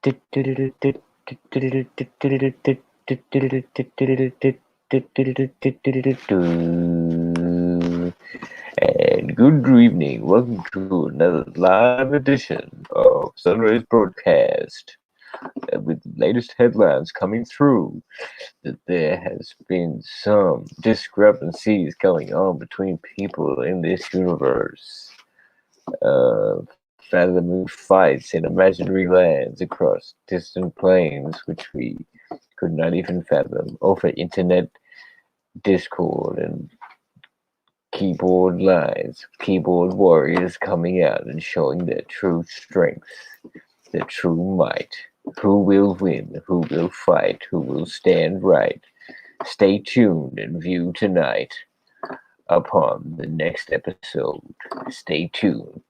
And good evening. Welcome to another live edition of Sunrise Broadcast. With the latest headlines coming through that there has been some discrepancies going on between people in this universe. Fathoming fights in imaginary lands across distant planes which we could not even fathom over internet discord and keyboard lines, keyboard warriors coming out and showing their true strength, their true might. Who will win? Who will fight? Who will stand right? Stay tuned and view tonight upon the next episode. Stay tuned.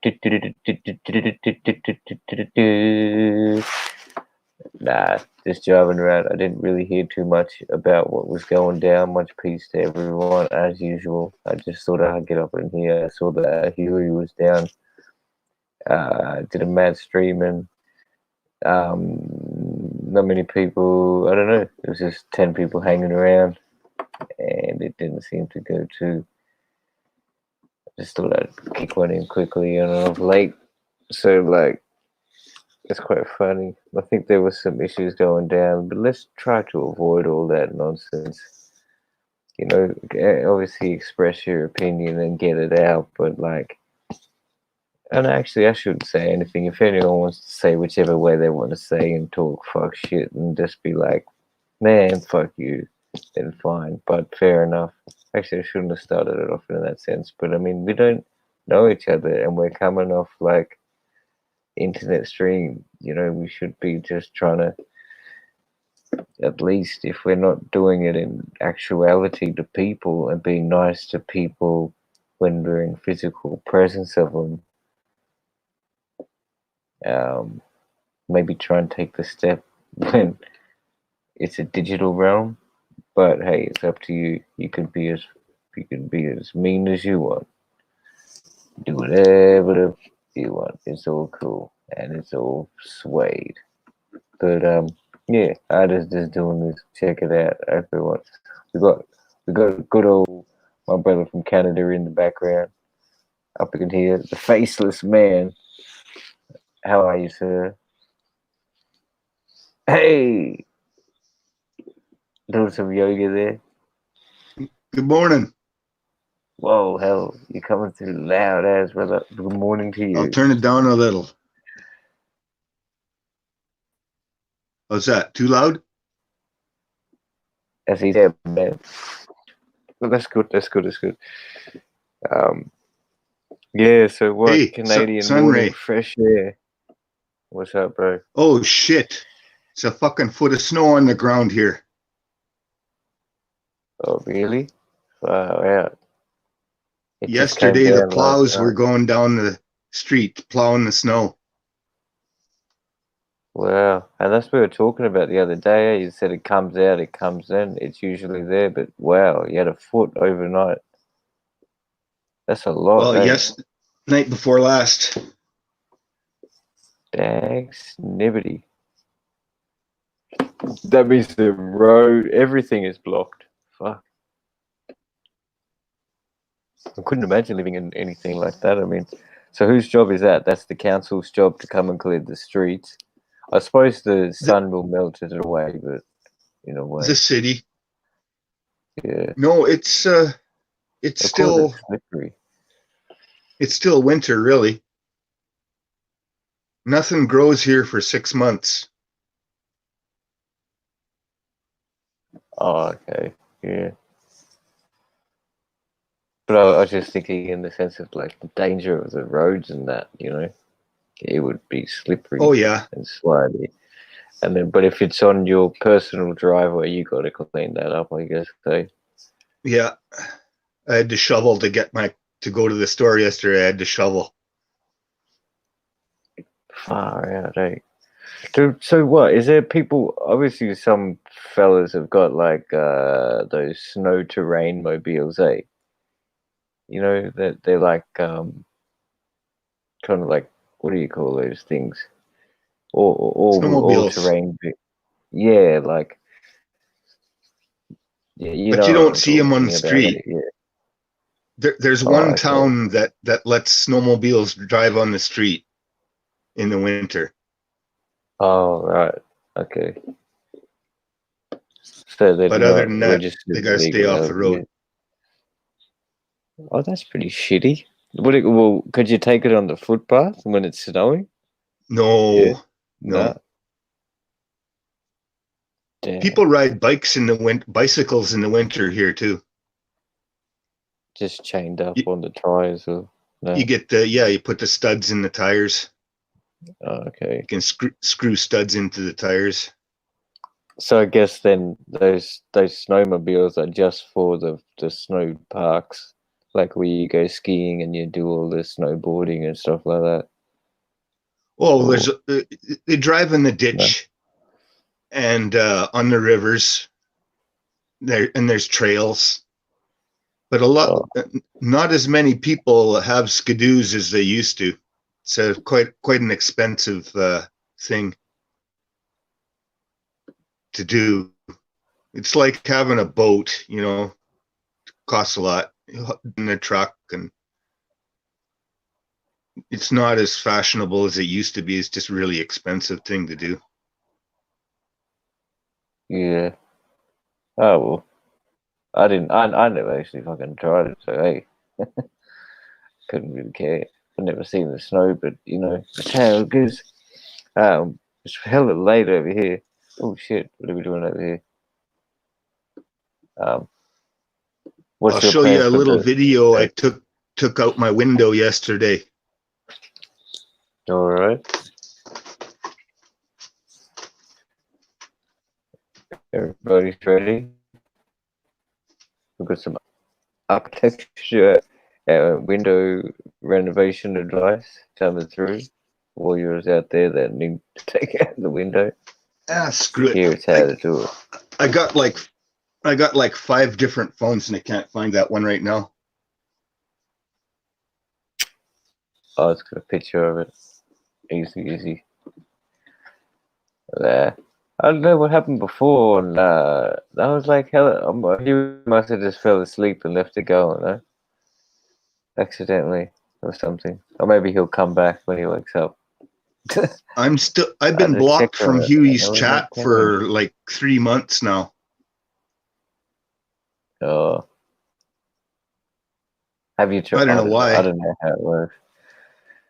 Nah, just driving around. I didn't really hear too much about what was going down. Much peace to everyone, as usual. I just thought I'd get up in here. I saw that Huey was down. Did a mad streaming. Not many people. I don't know. It was just 10 people hanging around, and it didn't seem to go too. I just thought I'd kick one in quickly, and I was late, so like. It's quite funny. I think there were some issues going down, but let's try to avoid all that nonsense. You know, obviously express your opinion and get it out, but like, and actually, I shouldn't say anything. If anyone wants to say whichever way they want to say and talk fuck shit and just be like, man, fuck you, then fine. But fair enough. Actually, I shouldn't have started it off in that sense, but I mean, we don't know each other and we're coming off like internet stream, you know, we should be just trying to, at least if we're not doing it in actuality to people and being nice to people when we're in physical presence of them, maybe try and take the step when it's a digital realm. But hey, it's up to you. You can be as mean as you want. Do whatever you want. It's all cool and it's all swayed. But yeah, I just doing this. Check it out, everyone. We got good old my brother from Canada in the background. Up in here, the faceless man. How are you, sir? Hey, doing some yoga there. Good morning. Whoa, hell, you're coming through loud as brother. Good morning to you. I'll turn it down a little. How's that? Too loud? As he said, man. Well, that's good. That's good. That's good. Yeah. So what? Hey, Canadian Sunray. morning, fresh air. What's up, bro? Oh shit! It's a fucking foot of snow on the ground here. Oh, really? Wow, out. Yesterday, the plows were going down the street, plowing the snow. Wow, and that's what we were talking about the other day. You said it comes out, it comes in. It's usually there, but wow, you had a foot overnight. That's a lot. Well, yes, night before last. Dang snibbity. That means the road, everything is blocked. Fuck. I couldn't imagine living in anything like that. I mean, so whose job is that? That's the council's job to come and clear the streets. I suppose the sun will melt it away, but in a way. The city. Yeah. No, it's still slippery. It's still winter, really. Nothing grows here for 6 months. Oh, okay. Yeah. But I was just thinking in the sense of like the danger of the roads and that, you know, it would be slippery. Oh yeah, and slimy. And then, but if it's on your personal driveway, you got to clean that up, I guess. So. Yeah, I had to shovel to go to the store yesterday. I had to shovel. Far out, eh? So what is there? People obviously, some fellas have got like those snow terrain mobiles, eh? You know that they're like kind of like, what do you call those things? all Snowmobiles. terrain. Yeah, like yeah, you But know you what don't I'm see them on the talking about. street. Yeah. There's Oh, one okay. town that lets snowmobiles drive on the street in the winter. Oh, right. Okay. So they're But other not than that, registered they got to stay legal off the over road. here. Oh, that's pretty shitty. Well, could you take it on the footpath when it's snowing? Yeah. No, No. no. Damn. People ride bikes in the bicycles in the winter here too. Just chained up You, on the tires or you no? get you put the studs in the tires. Oh, okay. You can screw studs into the tires. So I guess then those snowmobiles are just for the snow parks, like where you go skiing and you do all the snowboarding and stuff like that. Oh, Or they drive in the no? ditch and on the rivers. There's trails, but Oh, not as many people have skidoos as they used to. It's quite an expensive thing to do. It's like having a boat, costs a lot in a truck, and it's not as fashionable as it used to be. It's just a really expensive thing to do. yeah. Oh well, I didn't. I never actually fucking tried it, so hey, couldn't really care. I've never seen the snow, but that's how it goes. It's hella late over here. Oh shit, what are we doing over here? Um, I'll what's your show you plans a for little the video I day? took out my window yesterday. All right. Everybody's ready. We've got some architecture, window renovation advice coming through. Warriors out there that need to take out the window. Screw it. Here's how to do it. I got like 5 different phones and I can't find that one right now. Oh, it's got a picture of it. Easy. There. I don't know what happened before. And, that was like hell. He must have just fell asleep and left it going, no? Accidentally or something. Or maybe he'll come back when he wakes up. I've I been just blocked checked on from it. Huey's I was chat like, for like 3 months now. oh, have you tried? I don't I know don't know. I why. don't know how it works.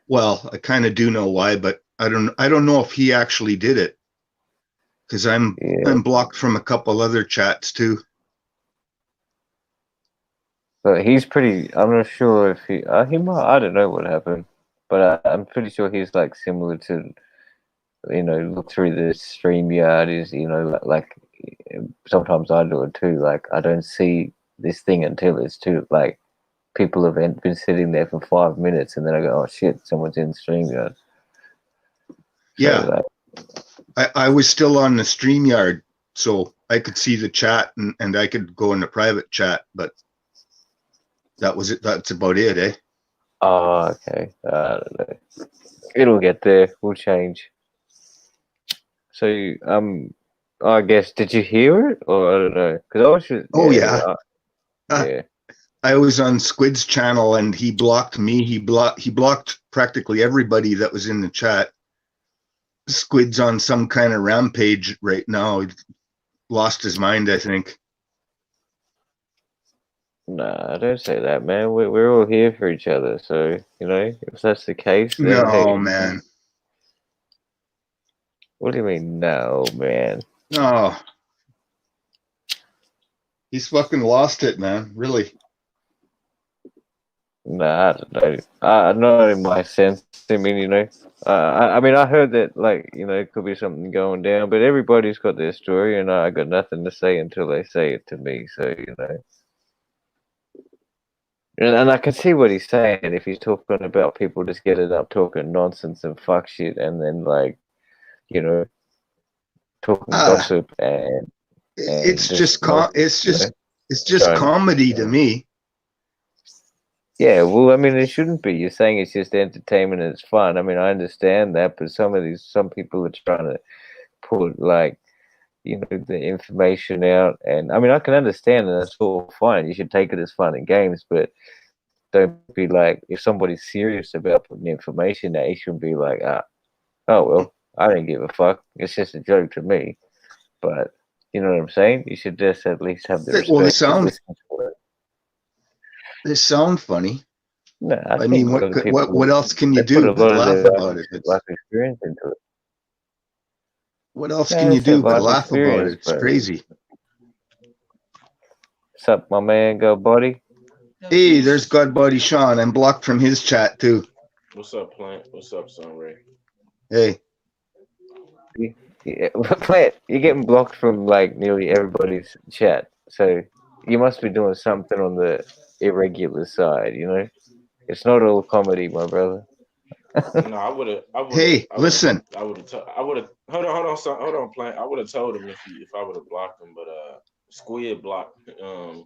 Well, I kind of do know why, but I don't know if he actually did it because Yeah, I'm blocked from a couple other chats too. but he's pretty. I'm not sure if he might. I don't know what happened, but I'm pretty sure he's like similar to look through the StreamYard is like sometimes I do it too. Like I don't see this thing until it's too like people have been sitting there for 5 minutes and then I go, oh shit, someone's in StreamYard. So Yeah, I was still on the StreamYard, so I could see the chat and I could go in the private chat, but that was it. That's about it, eh? oh, okay. I don't know. It'll get there. We'll change. So I guess did you hear it or I don't know because I was just Oh yeah yeah. Uh, yeah. I was on Squid's channel and he blocked me. He blocked practically everybody that was in the chat. Squid's on some kind of rampage right now. He lost his mind, I think. Nah, don't say that, man. We're all here for each other. So if that's the case, then No, hey, man. what do you mean, no, man? No. He's fucking lost it, man. Really. Nah, I don't know. Not in my sense. I mean, I mean, I heard that, like, it could be something going down, but everybody's got their story, and I got nothing to say until they say it to me. So, and I can see what he's saying if he's talking about people just getting up talking nonsense and fuck shit, and then like, you know, talking Uh, gossip and it's just just not, it's just showing. comedy to me. Yeah, well, I mean, it shouldn't be. You're saying it's just entertainment and it's fun. I mean, I understand that, but some people are trying to put like, the information out, and I mean, I can understand that that's all fine. You should take it as fun and games, but don't be like, if somebody's serious about putting information out, you shouldn't be like, oh well, I don't give a fuck. It's just a joke to me. But you know what I'm saying? You should just at least have the Well, respect to listen to it. they sound funny. No, I I think mean, a lot of people, what else can you they put do a but lot of laugh their about it? life experience into it. What else Yeah, can you it's their do but life laugh about it? experience, It's but crazy. what's up, my man? Go, buddy. Hey, there's Godbody Sean. I'm blocked from his chat too. What's up, Plant? What's up, Sunray? Hey. Yeah, Plant, you're getting blocked from like nearly everybody's chat, so you must be doing something on the irregular side. It's not all comedy, my brother. No, I would have. Hey, listen. I would have. Hold on, son. Hold on, Plant. I would have told him if I would have blocked him, but Squid blocked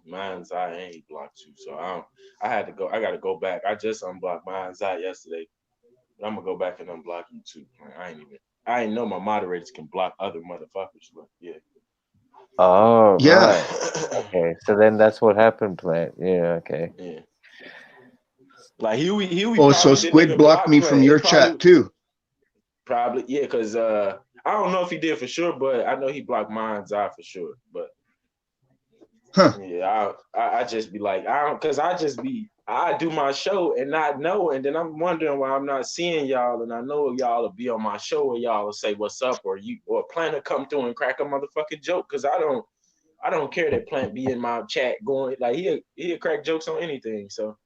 mine's eye and he blocked you. So I had to go. I got to go back. I just unblocked mine's eye yesterday. But I'm gonna go back and unblock you too. I ain't know my moderators can block other motherfuckers, but yeah. Oh, Yeah. right. Okay, so then that's what happened, Plant. Yeah, okay. Yeah. Like Huey. Oh, so Squid blocked me from your chat too. Probably, yeah, because I don't know if he did for sure, but I know he blocked mine's eye for sure. But yeah, I just be like, I do my show and not know, and then I'm wondering why I'm not seeing y'all, and I know y'all will be on my show and y'all will say what's up, or plan to come through and crack a motherfucking joke, because I don't care that Plant be in my chat going like he'll crack jokes on anything, so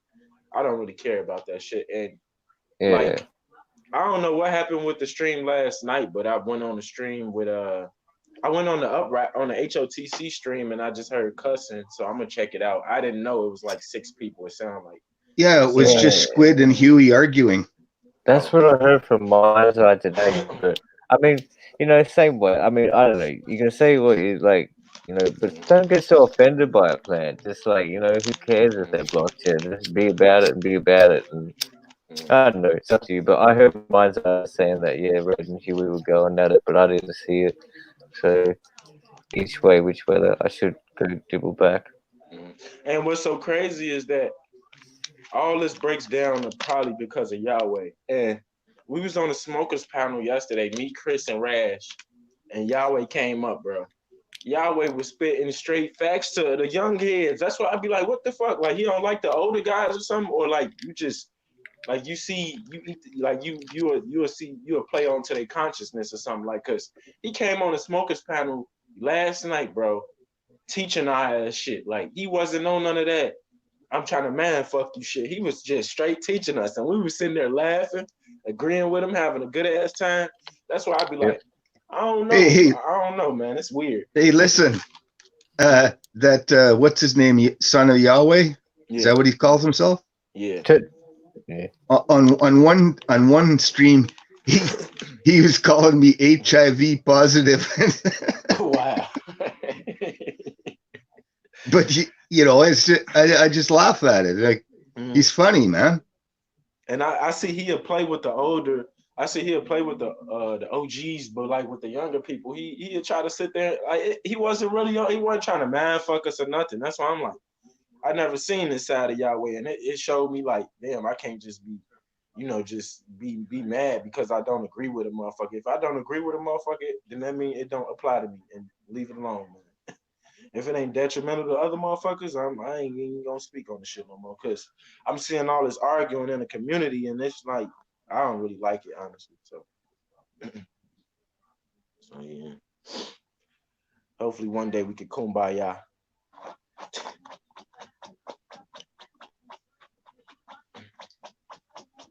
I don't really care about that shit. And like, I don't know what happened with the stream last night, but I went on the stream with I went on the HOTC stream and I just heard cussing, so I'm gonna check it out. I didn't know it was like 6 people. It sounded like it was just Squid and Huey arguing. That's what I heard from my side today. But I mean, same way. I mean, I don't know. You can say what you like, but don't get so offended by a Plan. Just like, who cares if they blocked you? Just be about it and be about it. And I don't know. It's up to you. But I heard mine's saying that Red and Huey were going at it, but I didn't see it. So each way, which way that I should go double back. And what's so crazy is that all this breaks down probably because of Yahweh. And we was on the smokers panel yesterday, me, Chris, and Rash, and Yahweh came up, bro. Yahweh was spitting straight facts to the young heads. That's why I'd be like, what the fuck? Like, he don't like the older guys or something? Or like, you just, like, you see, you'll play onto their consciousness or something, like, because he came on the smokers panel last night, bro, teaching our shit. Like, he wasn't on none of that I'm trying to man fuck you shit. He was just straight teaching us, and we were sitting there laughing, agreeing with him, having a good ass time. That's why I'd be like, I don't know. I don't know, man. It's weird. Hey, listen, what's his name? Son of Yahweh? Yeah. Is that what he calls himself? Yeah. On one stream, he was calling me HIV positive. Wow. But it's just, I just laugh at it. Like, he's funny, man. And I see he'll play with the older. I see he'll play with the OGs, but like with the younger people, he'll try to sit there. Like, he wasn't trying to man fuck us or nothing. That's why I'm like, I never seen this side of Yahweh, and it showed me like, damn, I can't just be, just be mad because I don't agree with a motherfucker. If I don't agree with a motherfucker, then that means it don't apply to me, and leave it alone, man. If it ain't detrimental to other motherfuckers, I ain't even gonna speak on the shit no more, because I'm seeing all this arguing in the community, and it's like, I don't really like it, honestly. So yeah. Hopefully one day we could kumbaya.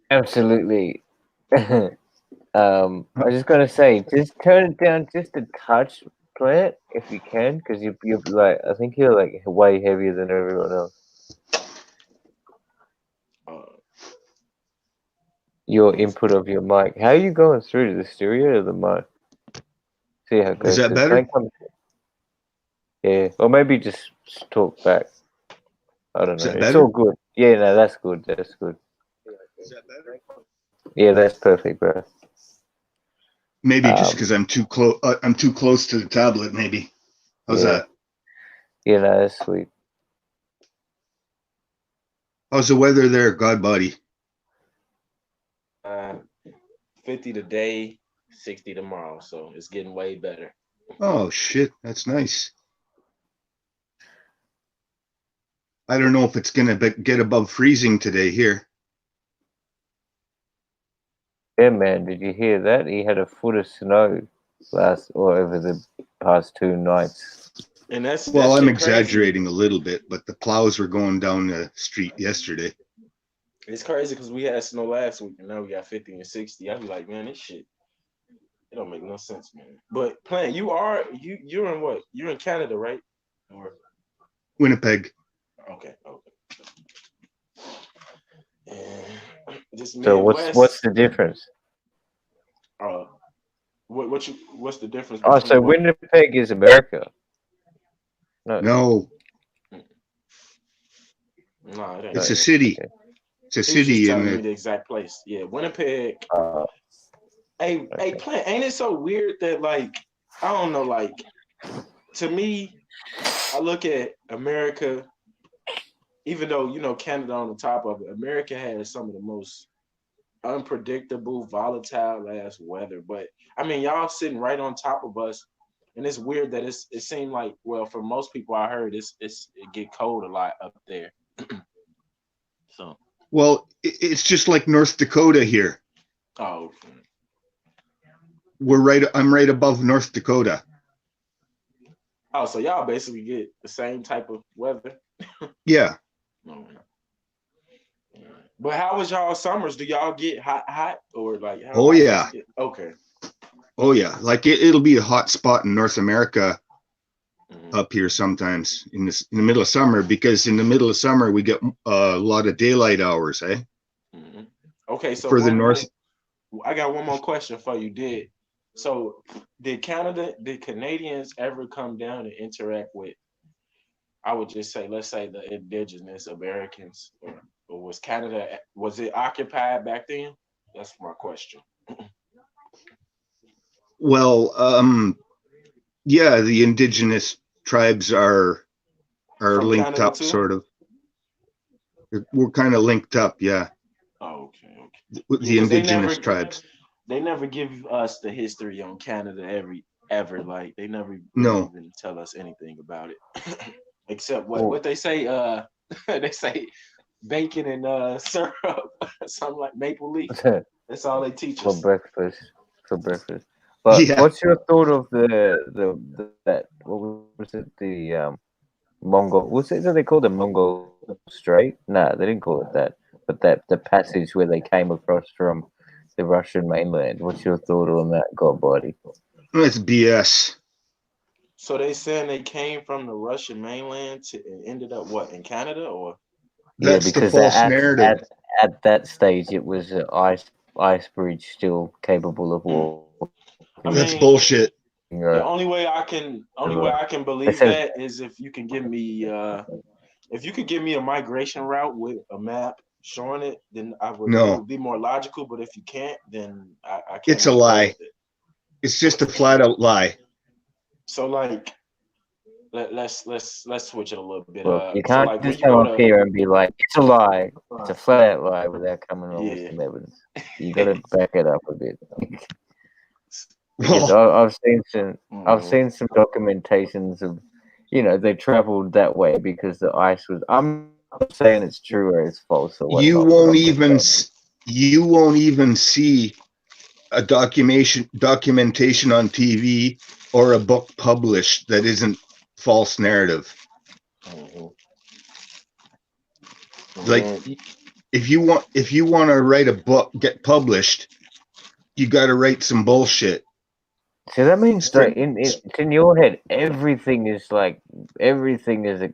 Absolutely. I was just gonna say, just turn it down just a touch, Plant, if you can, because you're like, I think you're like way heavier than everyone else. Your input of your mic. How are you going through to the stereo or the mic? See how it goes. Is that better? Yeah, or maybe just talk back. I don't Is know. that It's better? all good. Yeah, no, that's good. That's good. Is that better? Yeah, that's perfect, bro. Maybe just because I'm too close. I'm too close to the tablet. Maybe. How's Yeah. that? Yeah, no, that's sweet. How's the weather there, Godbody? 50 today, 60 tomorrow. So it's getting way better. Oh shit, that's nice. I don't know if it's gonna get above freezing today here. Yeah, man, did you hear that? He had a foot of snow over the past 2 nights. And that's Well, I'm shit exaggerating a little bit, but the plows were going down the street yesterday. It's crazy because we had snow last week and now we got 50 and 60. I'd be like, man, this shit, it don't make no sense, man. But Plant, you're in what? You're in Canada, right? Or Winnipeg. okay. And this So Midwest. what's the difference? What's the difference Oh, between so what? Winnipeg is America. No. No, No, it ain't. it's a city. Okay. It's a He was just city telling in me the exact place. Yeah, Winnipeg. Okay. Hey, Plant, ain't it so weird that like I don't know, like to me, I look at America, even though Canada on the top of it, America has some of the most unpredictable, volatile ass weather. But I mean, y'all sitting right on top of us, and it's weird that it seemed like, well, for most people I heard it get cold a lot up there. So Well, it's just like North Dakota here. oh, I'm right above North Dakota. so y'all basically get the same type of weather. Yeah. But how was y'all summers? Do y'all get hot or like? How Oh hot yeah. Okay. Oh yeah. Like it'll be a hot spot in North America up here sometimes in the middle of summer, because in the middle of summer we get a lot of daylight hours, eh? Mm-hmm. Okay, so For the north. I got one more question for you. Did Canadians ever come down and interact with, I would just say, let's say the indigenous Americans, or was it occupied back then? That's my question. Well, yeah, the indigenous tribes are From linked Canada up, too? sort of. We're kind of linked up, yeah. Oh, okay. With the 'Cause indigenous tribes. they never give us the history on Canada ever. Like they never No. even tell us anything about it. Except what they say, they say bacon and syrup, something like maple leaf. That's all they teach for us. breakfast. But Yeah. what's your thought of that what was it, the Mongol, what's it that they called the Mongol Strait? No, they didn't call it that. But the passage where they came across from the Russian mainland. What's your thought on that, Godbody? That's BS. So they saying they came from the Russian mainland and ended up what, in Canada, or? Yeah, That's the because false narrative. at that stage it was an ice bridge still capable of walking. That's bullshit. The only way I can believe that is if you can give me a migration route with a map showing it, then it would be more logical. But if you can't, then I can't. It's a lie. It's just a flat out lie. So like, let's switch it a little bit. Well, you so can't like just when you come go up to, here and be like, it's a lie. It's a flat out lie without coming up with some evidence. You got to back it up a bit. Because I've seen some documentations of, they traveled that way because the ice was. I'm not saying it's true or it's false or whatnot. You won't even see a documentation on TV or a book published that isn't false narrative. Like if you want to write a book, get published, you got to write some bullshit. So that means that in your head, everything is a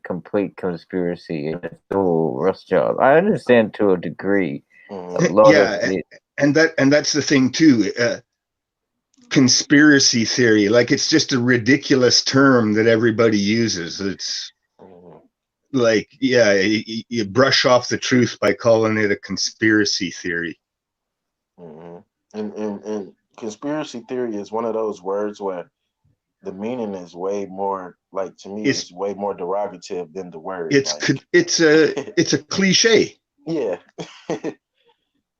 complete conspiracy and it's all Rothschild. I understand to a degree. A lot of it. And that's the thing too. Conspiracy theory, like it's just a ridiculous term that everybody uses. like, yeah, you brush off the truth by calling it a conspiracy theory. Mm-hmm. And conspiracy theory is one of those words where the meaning is way more, like, to me, It's it's way more derogative than the word. it's Like, it's a cliche. yeah.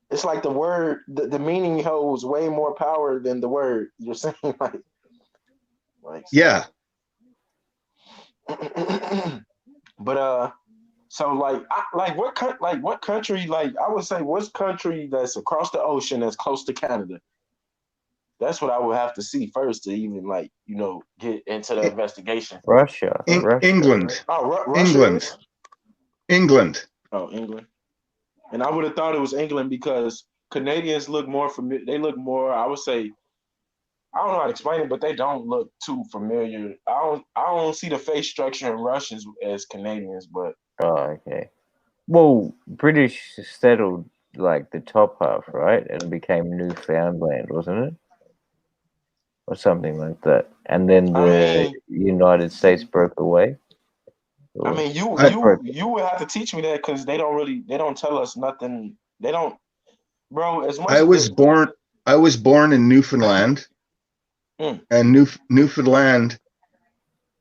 It's like the word, the meaning holds way more power than the word. You're saying, like Yeah. But so what country, like, I would say, what's country that's across the ocean that's close to Canada? That's what I would have to see first to even, like, get into the E- investigation. Russia. England. Oh, Russia England. is? England. Oh, England. And I would have thought it was England because Canadians look more familiar. They look more, I would say, I don't know how to explain it, but they don't look too familiar. I don't see the face structure in Russians as Canadians, but Oh, okay. Well, British settled like the top half, right? And became Newfoundland, wasn't it? Or something like that. And then I the mean, United States broke away. I Or mean, you I, you you would have to teach me that because they don't tell us nothing. They don't, bro. As much I as was born in Newfoundland, Mm. and Newfoundland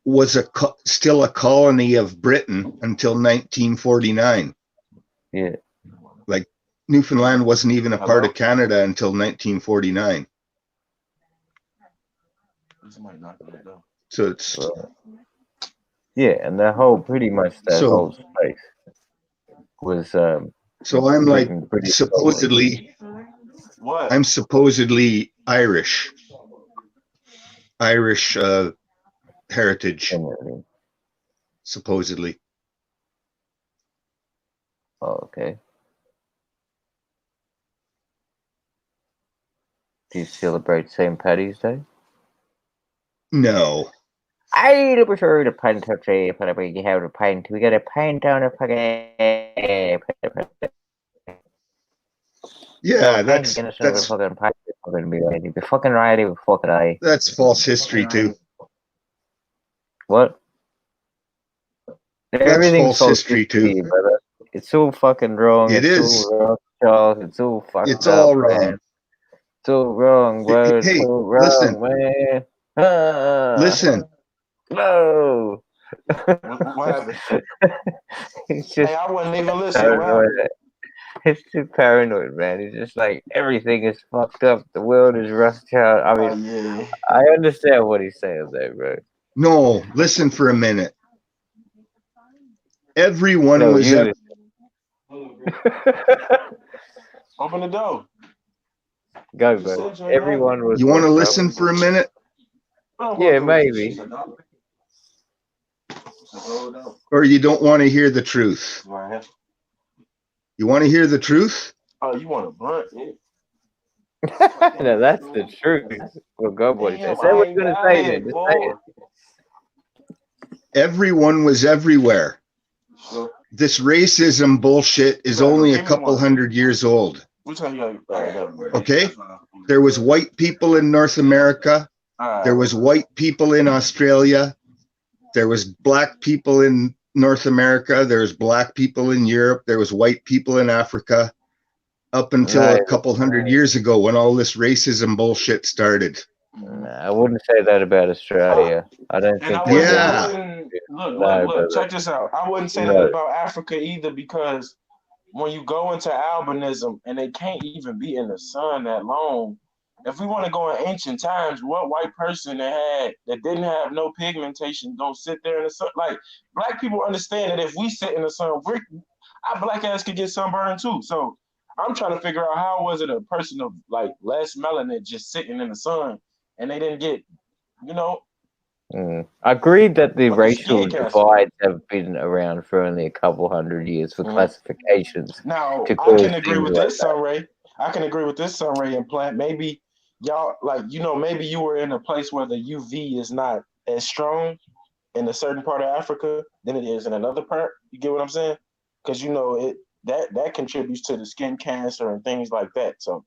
was still a colony of Britain until 1949. yeah. Like, Newfoundland wasn't even a part Hello? of Canada until 1949. Somebody knocking on the door. So it's Right. Yeah, and the whole pretty much that so whole space was so I'm like British colony. What? I'm supposedly Irish heritage, Generally. supposedly. Oh, okay. Do you celebrate St. Paddy's Day? No. I prefer the paint of tree, but we have to paint. We gotta paint on the fucking. Yeah, Paint again, so the fucking paint is fucking be ready. Be fucking ready with fucking eye. that's false history too. What? That's Everything's false history too. brother. It's all fucking wrong. It It's is. all wrong, Charles. It's all fucked It's up, all wrong. man. It's all wrong, bro. It's Hey, all listen, wrong, man. listen. No. What happened? He's just Hey, I wasn't even listening. What paranoid. happened? It's too paranoid, man. It's just like everything is fucked up. The world is Rothschild. I Oh mean, yeah. I understand what he's saying there, bro. No, listen for a minute. Everyone No, was you. Open the door. Go, bro. Everyone was. You want to what, bro? listen for a minute? Yeah, maybe. Or you don't want to hear the truth? You want to hear the truth? Oh, you want a blunt? Yeah. No, that's the truth. Well, go, what he said. Damn, Say I what ain't you're gonna got say, it, then. Just say boy. it. Everyone was everywhere. Sure. This racism bullshit is Right, only a give me couple one. hundred years old. Which one you got? Okay? There was white people in North America. All There right. was white people in Australia. There was black people in North America. There was black people in Europe. There was white people in Africa. Up until a couple hundred years ago, when all this racism bullshit started. Nah, I wouldn't say that about Australia. I don't And think. I wouldn't, Yeah. I wouldn't look, No, brother. check this out. I wouldn't say that No. about Africa either, because when you go into albinism and they can't even be in the sun that long, if we want to go in ancient times, what white person that didn't have no pigmentation don't sit there in the sun? Like, black people understand that if we sit in the sun, our black ass could get sunburned too. So I'm trying to figure out, how was it a person of like less melanin just sitting in the sun and they didn't get, you know, I agree that the fucking racial skin cancer. divides have been around for only a couple hundred years for classifications. Now, to I cause can agree things with like this, Sunray. I can agree with this, Sunray and Plant. Maybe y'all, like, maybe you were in a place where the UV is not as strong in a certain part of Africa than it is in another part. You get what I'm saying? Because that contributes to the skin cancer and things like that. So,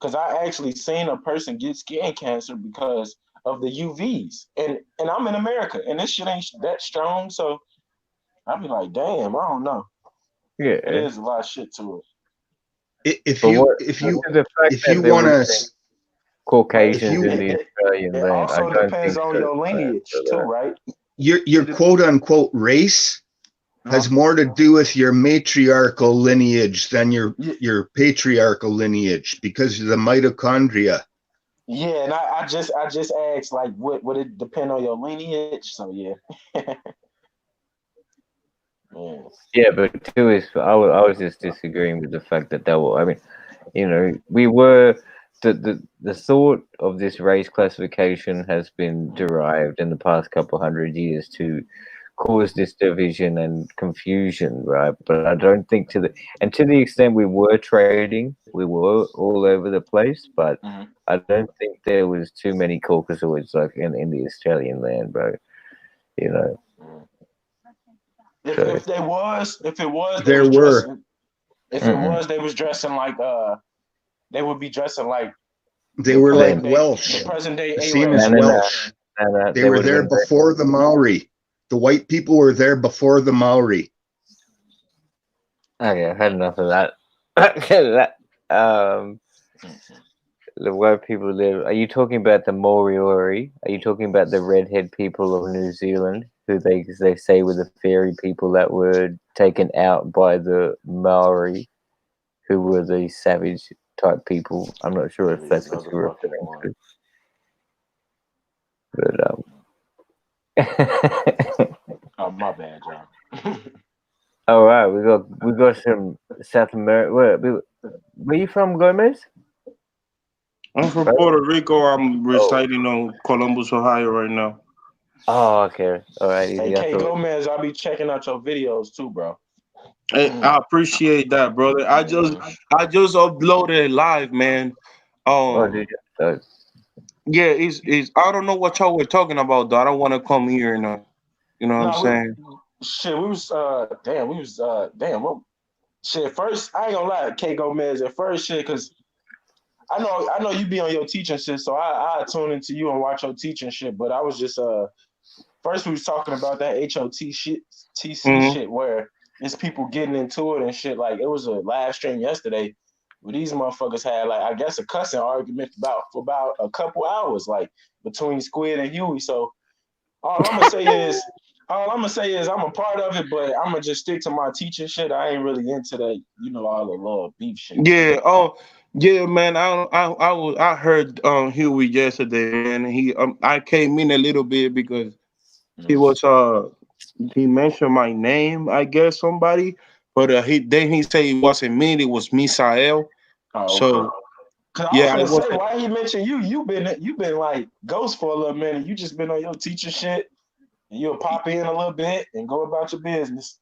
because I actually seen a person get skin cancer because of the UVs, and I'm in America, and this shit ain't that strong. So I'd be like, damn, I don't know. Yeah. It is a lot of shit to it. If But you the fact if that you there want was to, Caucasians in you the Australian It land, I also don't depends think on so. your lineage too, right? your quote unquote race has Huh? more to do with your matriarchal lineage than Yeah, your patriarchal lineage because of the mitochondria. yeah, and I just asked like, would it depend on your lineage? So yeah, yeah. Yeah, but to his, I was just disagreeing with the fact that they were. I mean, we were the thought of this race classification has been derived in the past couple hundred years to cause this division and confusion, right? But I don't think to the extent we were trading, we were all over the place, but Mhm. I don't think there was too many Caucasoids like in the Australian land, bro. You know, Mhm. If so. if it was, they There was were dressing. If it Mm-mm. was, they was dressing like they would be dressing like they were like Them. the Welsh, present day the same Arab. as No, no, no, Welsh. no, no. They They were would have there been before the Maori. The white people were there before the Maori. okay. I've had enough of that. that Mhm. the white people live. Are you talking about the Moriori? Are you talking about the redhead people of New Zealand, who they say were the fairy people that were taken out by the Maori, who were the savage type people? I'm not sure Give if me that's what another you're fucking referring one. to, but Oh my bad, John. all right, we got some South America. Where you from, Gomez? I'm from Right? Puerto Rico. I'm Oh, residing on Columbus, Ohio right now. oh, okay. All right, Hey easy. I K thought. Gomez, I'll be checking out your videos too, bro. I appreciate that, brother. I just uploaded live, man. Oh, did Um, you? yeah, it's I don't know what y'all were talking about, though. I don't want to come here and you know what I'm No, saying? shit, we was damn, we was damn, what shit first I ain't gonna lie, K Gomez at first shit, cause I know you be on your teaching shit, so I tune into you and watch your teaching shit. But I was just first we was talking about that HOT shit TC Hmm. shit where it's people getting into it and shit. Like it was a live stream yesterday where these motherfuckers had like I guess a cussing argument for about a couple hours, like between Squid and Huey. So all I'm gonna say is I'm a part of it, but I'm gonna just stick to my teaching shit. I ain't really into that, all the little beef shit and shit. Yeah. Oh, yeah, man. I heard Huey yesterday, man. I came in a little bit because he Mm. was he mentioned my name, I guess somebody, but he said it wasn't me. It was Misael. Oh, okay. So Cause I was yeah, I gonna say, wasn't. why he mentioned you? You been like ghost for a little minute. You just been on your teacher shit, and you'll pop in a little bit and go about your business.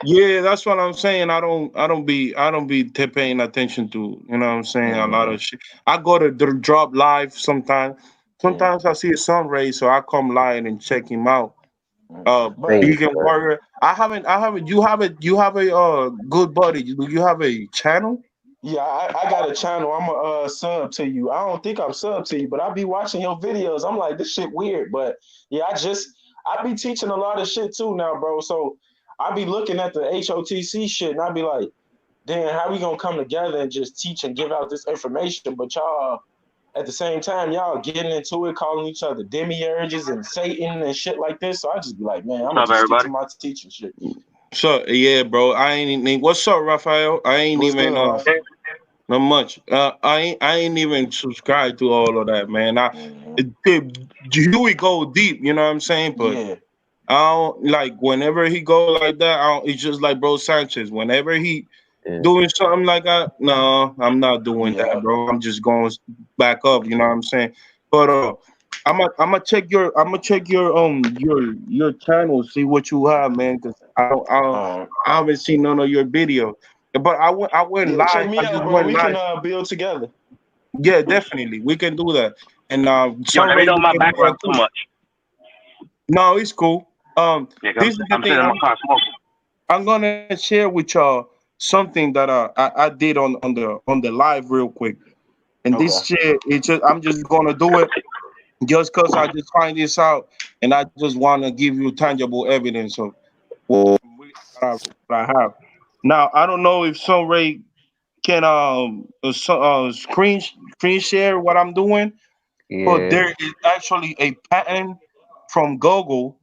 Yeah, that's what I'm saying. I don't be paying attention to. You know what I'm saying? A lot Mm, of shit. I go to drop live sometimes. mm, Sometimes I see a sunray, so I come live and check him out. mm. But Please, Vegan Warrior. I haven't. You have a good buddy. Do you have a channel? yeah, I got a channel. I'm a sub to you. I don't think I'm sub to you, but I be watching your videos. I'm like, this shit weird. But yeah, I be teaching a lot of shit too now, bro. So I be looking at the HOTC shit and I be like, damn, how we gonna come together and just teach and give out this information? But y'all, at the same time, y'all getting into it, calling each other demiurges and Satan and shit like this. So I just be like, man, I'm What's gonna up, just stick to everybody? my teaching shit. So yeah, bro. I ain't even. What's up, Raphael? I ain't What's even. good, Ralph? Not much. I ain't even subscribed to all of that, man. Mhm. Here we go deep. You know what I'm saying? But Yeah, I don't like whenever he go like that. It's just like bro Sanchez. Whenever he yeah. doing something like that, no, I'm not doing that, yeah. bro. I'm just going back up. You know what I'm saying? But I'm gonna check your channel, see what you have, man. Cause Uh, I haven't seen none of your videos. But I went yeah, check live. me I out, just bro. went We can live. build together. Yeah, definitely. We can do that. And Yo, let me Sunray, know we my can do that background too too. much. No, it's cool. Yeah, This is the I'm thing. sitting in my car smoking. I'm gonna share with y'all something that I did on the live real quick. And Okay. this shit, I'm just gonna do it just cause I just find this out, and I just wanna give you tangible evidence of. Well, I have. Now I don't know if Sunray can screen share what I'm doing, but Yeah. there is actually a patent from Google,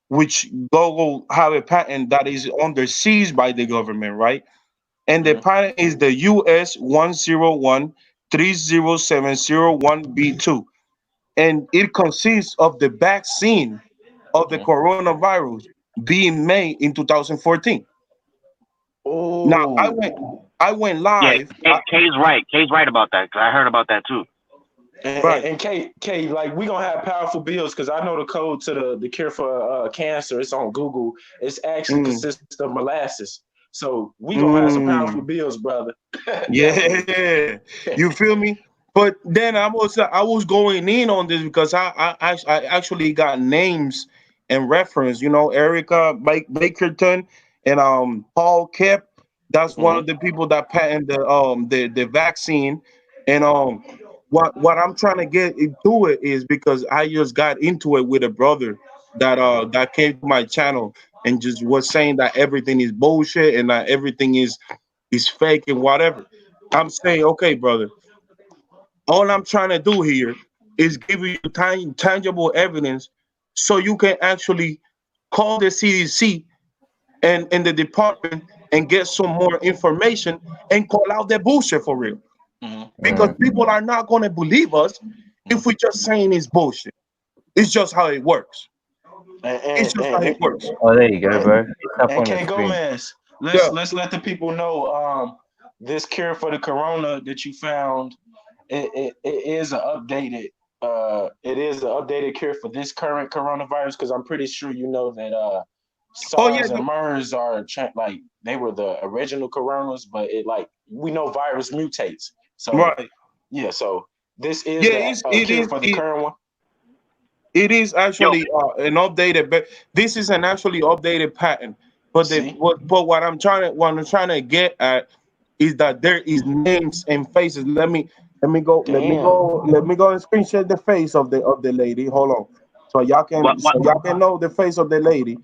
which Google have a patent that is under siege by the government, right? And the Mhm. patent is the US 101307001B2, and it consists of the vaccine of the Mhm. coronavirus being made in 2014. Now Oh, I went Yeah, live. K's right. K's right about that because I heard about that too. Right. and K, like we gonna have powerful bills because I know the code to the cure for cancer. It's on Google. It's actually Mm, consists of molasses. So we gonna have some powerful mm. bills, brother. Definitely. Yeah, you feel me? But then I was going in on this because I actually got names and reference. You know, Erica Bakerton and Paul Kep. That's one Hmm. of the people that patented the vaccine. And what I'm trying to get into it is because I just got into it with a brother that came to my channel and just was saying that everything is bullshit and that everything is fake and whatever. I'm saying, okay, brother, all I'm trying to do here is give you tangible evidence so you can actually call the CDC and the department and get some more information and call out the bullshit for real. Hmm. Because Mm. people are not going to believe us if we just saying it's bullshit. It's just how it works. And, It's and, just how it and, works. Oh, there you go, and, bro. It's up and on the K screen. Gomez, Yeah. let's let the people know this cure for the corona that you found. It is an updated cure for this current coronavirus because I'm pretty sure you know that Oh yeah. SARS and MERS are like they were the original coronas, but it like we know virus mutates. So Right. yeah, so this is Yeah. the It cure is. for the current one. It is Yo, actually an updated, but this is an actually updated pattern. But See, what I'm trying to get at is that there is names and faces. damn. Let me go and screenshot the face of the lady. Hold on, what, what, so y'all can know the face of the lady.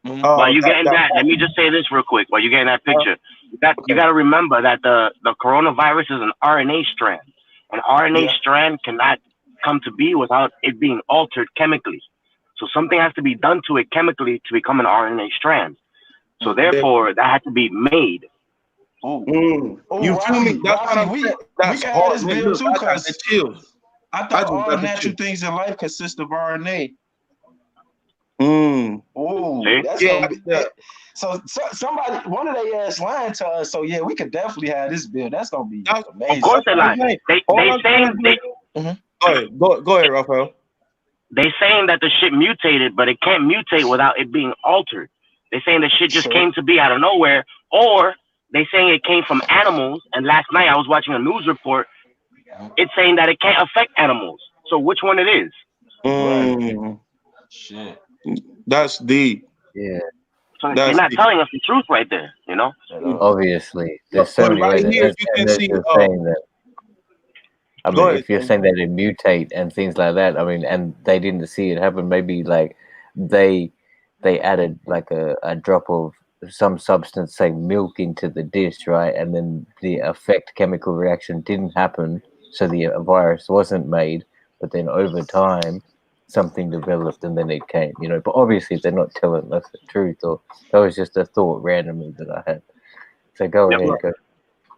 Mhm. while you That getting that that, let me just say this real quick. While you getting that uh, picture, you okay. got to remember that the coronavirus is an RNA strand. An RNA Yeah. strand cannot come to be without it being altered chemically. So something has to be done to it chemically to become an RNA strand. So Mm-hmm. Yeah. therefore, that had to be made. Oh, oh, You feel me? That's what Rossi, I'm saying. we That's can have hard, this man. bill Look, too, I got the cause chills. I I thought just all got the natural chills. things in life consist of RNA. Mm. Oh, See? that's Yeah, gonna be yeah. so somebody one of they ass lying to us. So yeah, we could definitely have this bill. That's gonna be That's Of amazing. course that's they what I'm lie. saying. They All they I'm trying saying to do. they Hmm. Go ahead, Rafael. they saying that the shit mutated, but it can't mutate without it being altered. They saying the shit just Sure. came to be out of nowhere, or they saying it came from animals. And last night I was watching a news report. Mhm. It's saying that it can't affect animals. So which one it is? Right. Mm, Shit. that's deep. Yeah. So they're That's not deep. telling us the truth right there. You know? At all. Obviously, But, there's so but many right ways, here you can and they're see. just saying that. I Go mean, ahead. if you're saying that it mutate and things like that, I mean, and they didn't see it happen, maybe like they they added like a drop of some substance, say milk, into the dish, right? And then the effect chemical reaction didn't happen, so the virus wasn't made. But then over time, something developed, and then it came. But obviously they're not telling us the truth, or that was just a thought randomly that I had. So go Yep. ahead, go.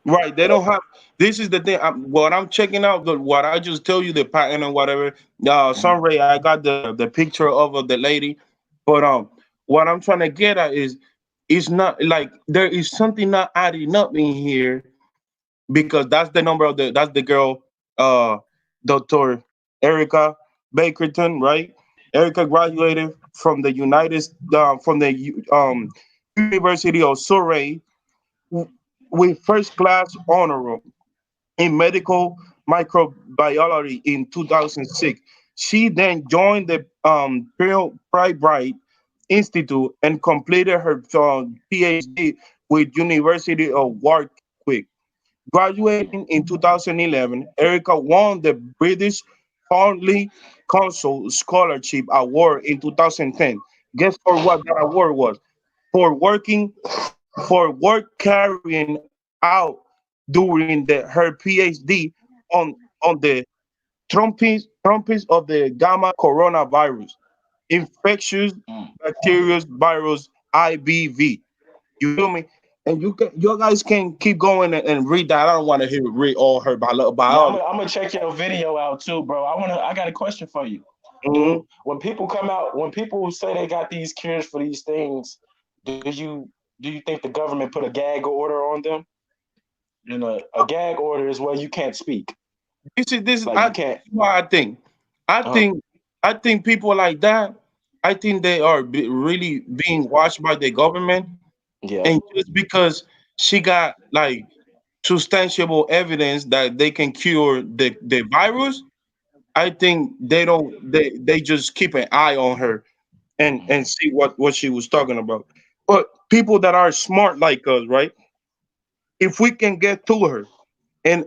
Right. They don't have. This is the thing. What I'm checking out. What I just tell you the pattern and whatever. Mhm. Sunray. I got the picture of the lady, but what I'm trying to get at is, it's not like there is something not adding up in here because that's the girl, uh, Dr. Erica Bakerton, right? Erica graduated from the University of Surrey with first class honor in medical microbiology in 2006. She then joined the Bright Institute and completed her PhD with University of Warwick. Graduating in 2011, Erica won the British Foundling Council Scholarship Award in 2010. Guess for what that award was? for work carrying out during her PhD on the trumpets of the gamma coronavirus, infectious bacterial virus IBV. You feel me? And you guys can keep going and read that. I don't want to read all her Yeah, biology. I'm gonna check your video out too, bro. I got a question for you. Mhm. Do when people come out, when people say they got these cures for these things, do you think the government put a gag order on them? You know, a gag order is where you can't speak. This is Like you can't. what I think. I Uh, think I think people like that. I think they are really being watched by the government, yeah. and just because she got like substantiable evidence that they can cure the virus, I think they just keep an eye on her and Mhm. see what she was talking about. But people that are smart like us, right? If we can get to her and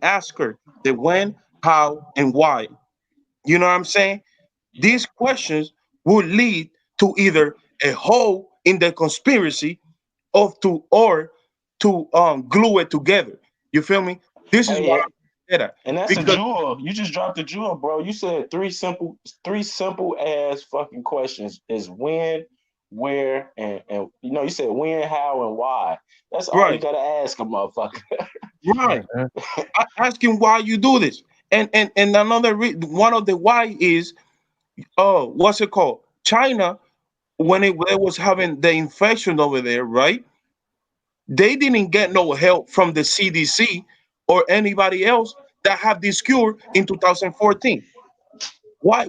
ask her the when, how, and why, you know what I'm saying? Yeah. These questions will lead to either a hole in the conspiracy or to glue it together. You feel me? This is what Hey, I'm getting at. and that's a Because jewel. You just dropped a jewel, bro. You said three simple ass fucking questions is when, where, and you said when, how, and why. That's all you right, gotta ask a motherfucker. right. Uh, Ask him why you do this. And another one of the why is what's it called? China, when it was having the infection over there, right? They didn't get no help from the CDC or anybody else that have this cure in 2014. Why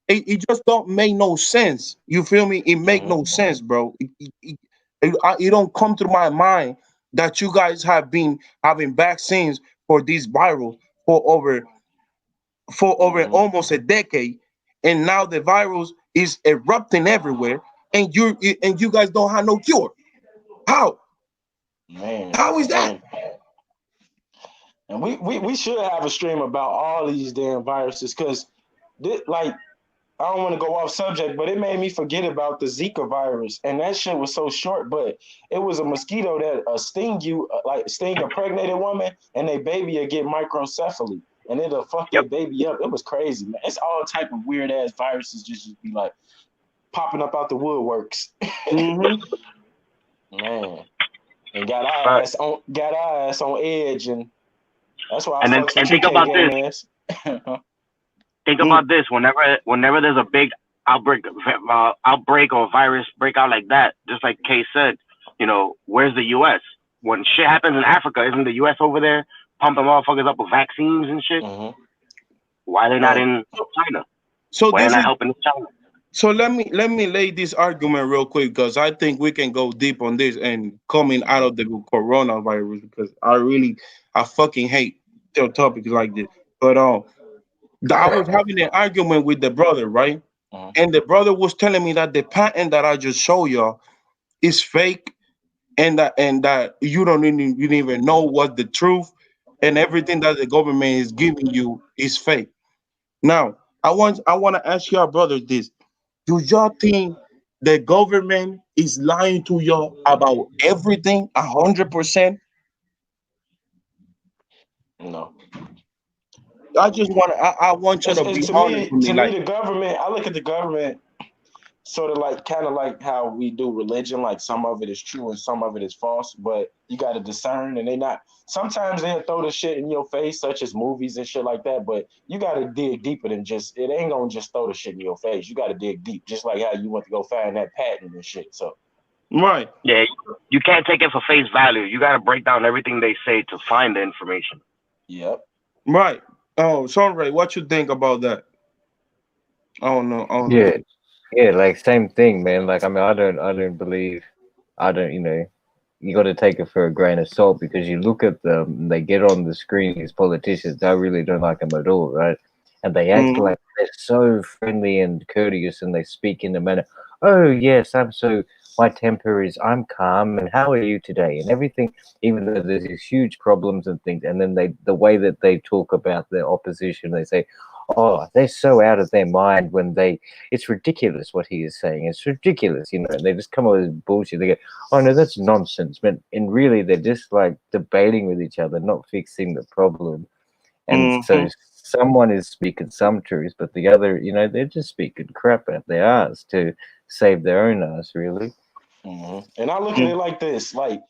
it just don't make no sense. You feel me? It make Hmm. no sense, bro. It don't come through my mind that you guys have been having vaccines for this virus for over Hmm. almost a decade, and now the virus is erupting everywhere, and you guys don't have no cure. How? Man, How is that? and we should have a stream about all these damn viruses because, like, I don't want to go off subject, but it made me forget about the Zika virus, and that shit was so short. But it was a mosquito that sting you, like sting a pregnant woman, and their baby will get microcephaly, and it'll fuck their Yep. baby up. It was crazy, man. It's all type of weird ass viruses just be like popping up out the woodworks, Hmm. man. And But got our ass on edge, and that's why I and then fucks with and you, think K about game this. ass. Think about this. Whenever there's a big outbreak or virus breakout like that, just like Kay said, where's the U.S. When shit happens in Africa? Isn't the U.S. over there pumping motherfuckers up with vaccines and shit? Hmm. Why are they not Right. in China? So Why are they this not is helping China? so let me lay this argument real quick because I think we can go deep on this and coming out of the coronavirus because I fucking hate the topics like this. But I was having an argument with the brother, right? Hmm. And the brother was telling me that the patent that I just showed y'all is fake, and that you didn't even know what the truth, and everything that the government is giving you is fake. Now, I want to ask y'all brothers this: do y'all think the government is lying to y'all about everything 100%? No. I want you to be It's honest with me. to Like, me the government. I look at the government sort of like kind of like how we do religion. Like some of it is true and some of it is false, but you got to discern. And they not sometimes they'll throw the shit in your face, such as movies and shit like that. But you got to dig deeper than just it ain't gonna just throw the shit in your face. You got to dig deep, just like how you went to go find that patent and shit. So right, Yeah, you can't take it for face value. You got to break down everything they say to find the information. yep. right. Oh, sorry, what you think about that? I don't know. I don't know. yeah, yeah, like same thing, man. Like I don't believe, you got to take it for a grain of salt because you look at them, they get on the screen, these politicians, I really don't like them at all, right? And they act Mhm. like they're so friendly and courteous and they speak in a manner, oh, yes, my temper is, I'm calm, and how are you today? And everything, even though there's these huge problems and things, and then the way that they talk about their opposition, they say, oh, they're so out of their mind when it's ridiculous what he is saying. It's ridiculous, you know. And they just come up with bullshit. They go, oh no, that's nonsense. But and really, they're just like debating with each other, not fixing the problem. And so someone is speaking some truth, but the other, you know, they're just speaking crap out their ass to save their own ass, really. And I look at it like this, like,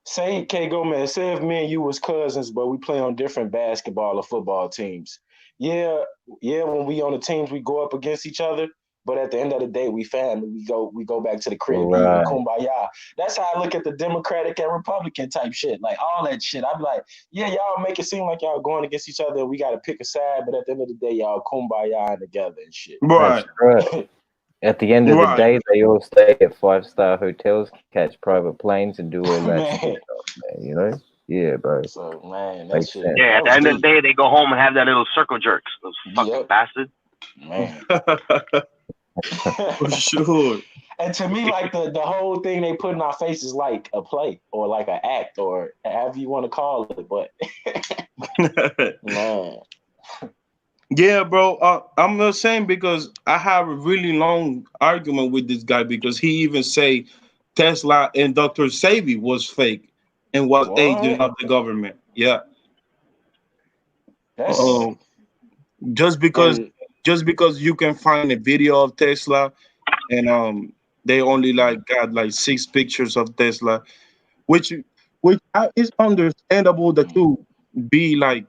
say, K Gomez, say if me and you was cousins, but we play on different basketball or football teams. Yeah, when we on the teams, we go up against each other. But at the end of the day, we family. We go back to the crib, eating Right. kumbaya. That's how I look at the Democratic and Republican type shit. Like all that shit. I'm like, yeah, y'all make it seem like y'all going against each other. We got to pick a side, but at the end of the day, y'all kumbaya together and shit. Right. That's right. At the end of the day, they all stay at 5-star hotels, catch private planes, and do all that shit, man, you know? Yeah, bro. So, man, that shit. Yeah, at the end of the day, they go home and have that little circle jerks. Those fucking bastards. Man. For sure. And to me, like the whole thing they put in our face is like a play or like an act or however you want to call it. But man. Yeah, bro. I'm not saying because I have a really long argument with this guy because he even say Tesla and Dr. Sebi was fake and was agent of the government. Yeah. Just because you can find a video of Tesla and they only like got like 6 pictures of Tesla, which is understandable that you be like,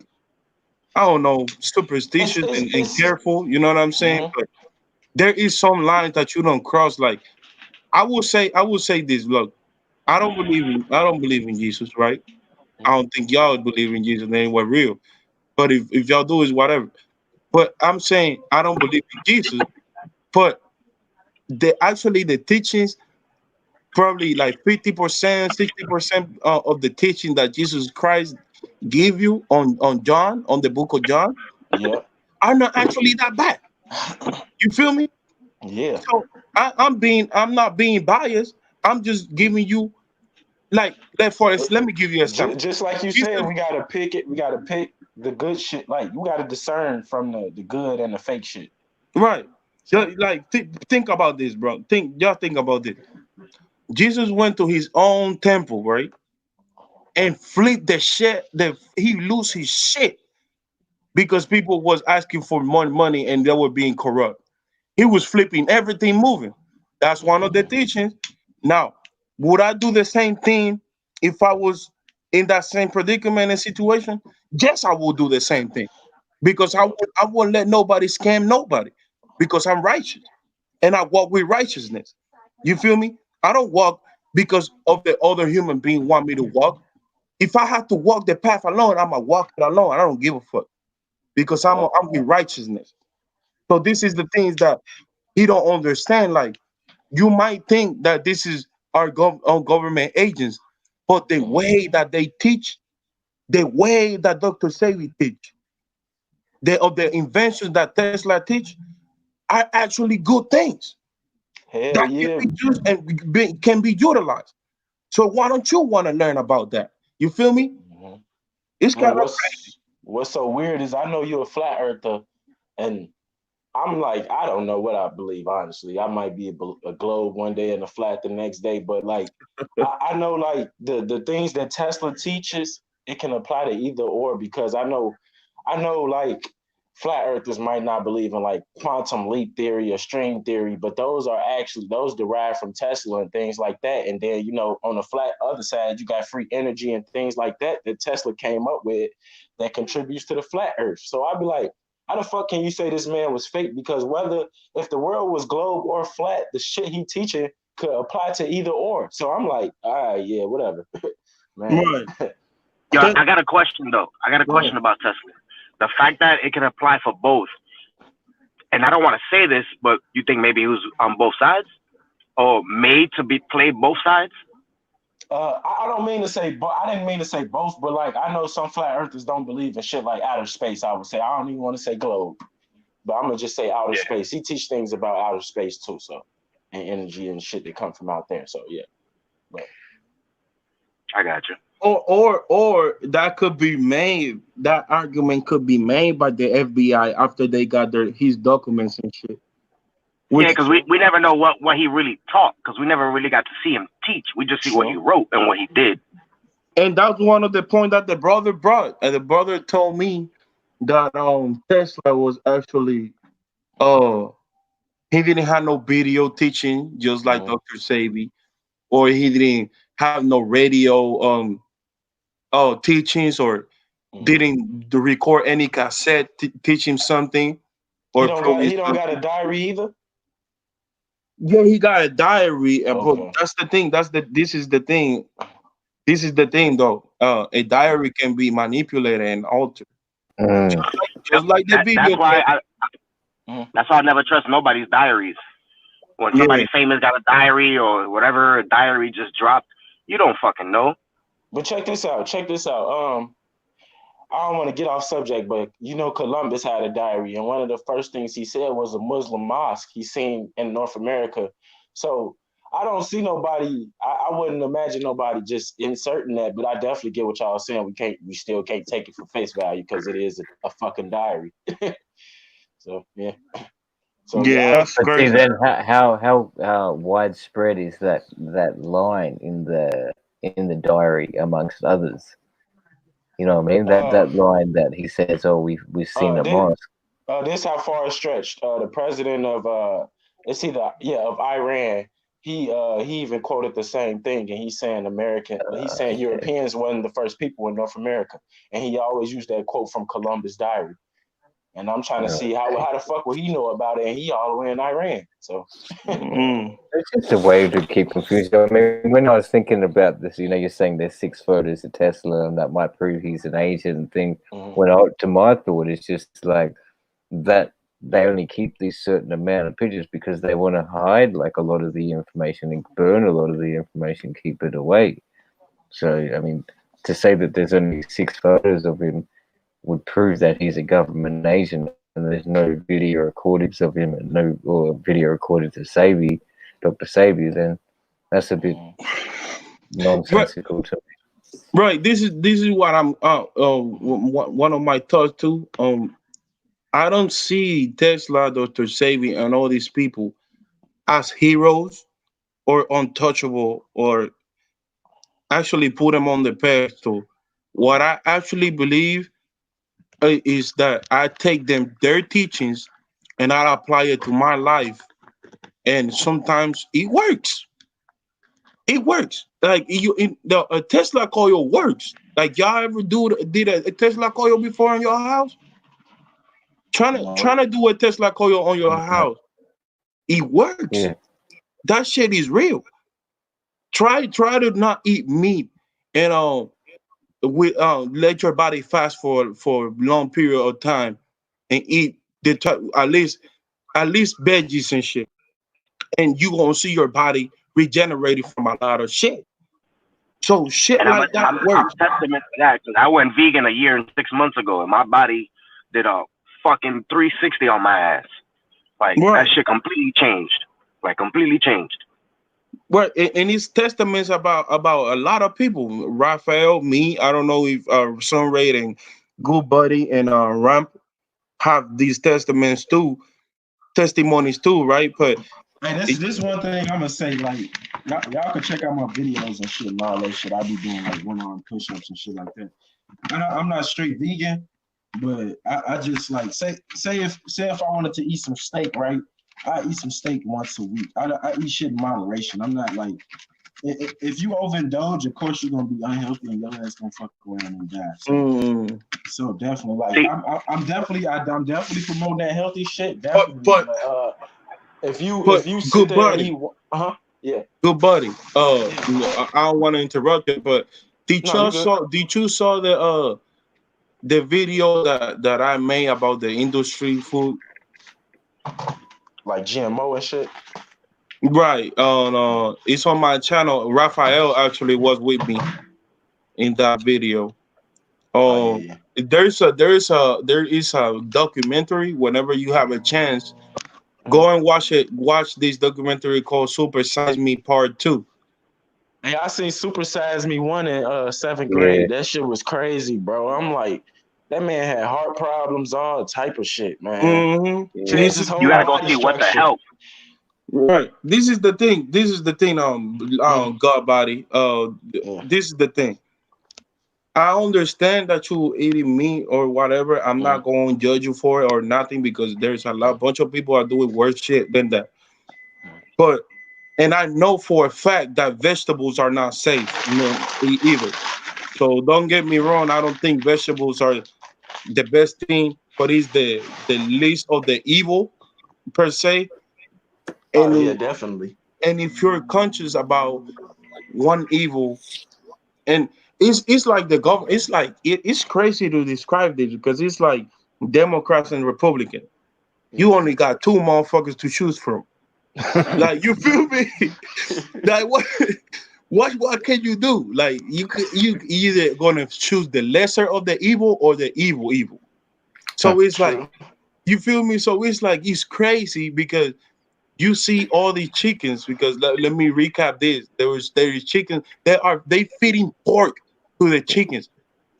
I don't know, superstitious and careful. You know what I'm saying? But there is some lines that you don't cross. Like I will say this. Look, I don't believe in Jesus, right? I don't think y'all believe in Jesus and anywhere real. But if y'all do, is whatever. But I'm saying I don't believe in Jesus. But the teachings, probably like 50%, 60% of the teaching that Jesus Christ give you on John, on the book of John, are not actually that bad. You feel me? Yeah. So I'm not being biased. I'm just giving you like let me give you a example. Just like you said, we gotta pick it. We gotta pick the good shit. Like you gotta discern from the good and the fake shit. Right. Like think about this, bro. Think about this. Jesus went to his own temple, right? And flipped the shit that he lose his shit because people was asking for more money and they were being corrupt. He was flipping everything moving. That's one of the teachings. Now, would I do the same thing if I was in that same predicament and situation? Yes, I will do the same thing because I won't let nobody scam nobody because I'm righteous and I walk with righteousness. You feel me? I don't walk because of the other human being want me to walk. If I have to walk the path alone, I'm gonna walk it alone. I don't give a fuck because I'm with righteousness. So this is the things that he don't understand. Like you might think that this is our government agents, but the way that they teach, the way that Dr. Sebi teach, the inventions that Tesla teach are actually good things Hell yeah. Can be used and can be utilized. So why don't you want to learn about that? You feel me? It's kind of what's so weird is I know you're a flat earther, and I'm like, I don't know what I believe, honestly. I might be a globe one day and a flat the next day, but like, I know like the things that Tesla teaches, it can apply to either or because I know like flat earthers might not believe in like quantum leap theory or string theory, but those derive from Tesla and things like that. And then, you know, on the flat other side, you got free energy and things like that Tesla came up with that contributes to the flat earth. So I'd be like, how the fuck can you say this man was fake? Because if the world was globe or flat, the shit he teaching could apply to either or. So I'm like, all right, yeah, whatever. Man. Right. Yo, I got a question though. I got a question about Tesla. The fact that it can apply for both, and I don't want to say this, but you think maybe he was on both sides, or made to play both sides? I don't mean to say, but I didn't mean to say both, but like I know some flat earthers don't believe in shit like outer space. I would say I don't even want to say globe, but I'm gonna just say outer space. He teach things about outer space too, so and energy and shit that come from out there. So yeah, but I got you. or that could be made. That argument could be made by the FBI after they got his documents and shit. Yeah, Which because we never know what he really taught, because we never really got to see him teach. We just see what he wrote and what he did. and that's one of the points that the brother brought. And the brother told me that Tesla was actually he didn't have no video teaching, just like Dr. Sabi, or he didn't have no radio teachings, or didn't record any cassette teach him something, He or don't prove got you he don't got a something. diary either. Yeah, he got a diary, but Okay. that's the thing. This is the thing. This is the thing, though. A diary can be manipulated and altered, Mm. just like the That's video why Mhm. that's why I never trust nobody's diaries. When Yeah, somebody famous got a diary or whatever, a diary just dropped, you don't fucking know. But check this out. Check this out. I don't want to get off subject, but you know Columbus had a diary, and one of the first things he said was a Muslim mosque he seen in North America. So I don't see nobody. I wouldn't imagine nobody just inserting that, but I definitely get what y'all saying. We still can't take it for face value because it is a fucking diary. So yeah. So yeah, yeah, that's But see, crazy. then how widespread is that line in the diary amongst others? You know what I mean? That line that he says, "Oh, we've seen a this, mosque." this how far it stretched. The president of it's either of Iran. He even quoted the same thing, and he's saying Okay. Europeans wasn't the first people in North America, and he always used that quote from Columbus' diary. And I'm trying to see how the fuck would he know about it, and he all the way in Iran. So Mm. It's just a way to keep confusing. I mean, when I was thinking about this, you're saying there's 6 photos of Tesla, and that might prove he's an Asian thing. When to my thought, it's just like that they only keep these certain amount of pictures because they want to hide like a lot of the information and burn a lot of the information, keep it away. So, I mean, to say that there's only 6 photos of him would prove that he's a government agent and there's no video recordings of him and no or video recordings of Dr. Sabi, then that's a bit Right, nonsensical to me. right. This is what I'm. One of my thoughts too. I don't see Tesla, Dr. Sabi, and all these people as heroes or untouchable, or actually put them on the pedestal. What I actually believe is that I take their teachings and I apply it to my life, and sometimes it works. It works. Like the Tesla coil works. Like y'all ever did a Tesla coil before in your house? Trying to do a Tesla coil on your house. It works. Yeah. That shit is real. Try to not eat meat and let your body fast for a long period of time and eat at least veggies and shit, and you gonna see your body regenerated from a lot of shit. So shit And I'm a, like that I'm works. a testament to that, because I went vegan a year and 6 months ago, and my body did a fucking 360 on my ass. Like, that Right. shit completely changed. Like, completely changed. Well, and it's testaments about a lot of people. Raphael, me, I don't know if Sunray and Good Buddy and Ramp have these testimonies too, right? But hey, this one thing I'm gonna say, like y'all can check out my videos and shit and all that shit. I be doing like one-arm push-ups and shit like that. I'm not straight vegan, but I just like say if I wanted to eat some steak, right? I eat some steak once a week. I eat shit in moderation. I'm not like if you overindulge, of course you're gonna be unhealthy and your ass gonna fuck around and die. So definitely, like See, I'm definitely promoting that healthy shit. but Definitely, but but if but you sit Good there and Buddy, eat, yeah, Good Buddy. I don't want to interrupt you, but no, you good. did you saw the video that I made about the industry food? Like GMO and shit. Right. It's on my channel. Raphael actually was with me in that video. Oh yeah, Um, yeah. there is a documentary. Whenever you have a chance, go and watch it. Watch this documentary called Super Size Me Part 2. Hey, I seen Super Size Me one in seventh Yeah, grade. That shit was crazy, bro. I'm like, that man had heart problems, all type of shit, man. Mm-hmm. yeah. Changed This his is You whole gotta go body see what the structure. hell. right. This is the thing. This is the thing. Mm, God body. yeah. This is the thing. I understand that you eating meat or whatever. I'm Mm, not going to judge you for it or nothing because there's a lot, mm, bunch of people are doing worse shit than that. mm. But and I know for a fact that vegetables are not safe, either. So don't get me wrong. I don't think vegetables are the best thing, but it's the least of the evil per se. Oh yeah, And definitely. and if you're conscious about one evil, and it's like the government, it's like it's crazy to describe this because it's like Democrats and Republicans. You only got two motherfuckers to choose from. Like you feel me? Like what can you do? Like you either gonna choose the lesser of the evil or the evil. So it's like True. you feel me? So it's like it's crazy because you see all these chickens because let me recap this. There is chickens. They feeding pork to the chickens.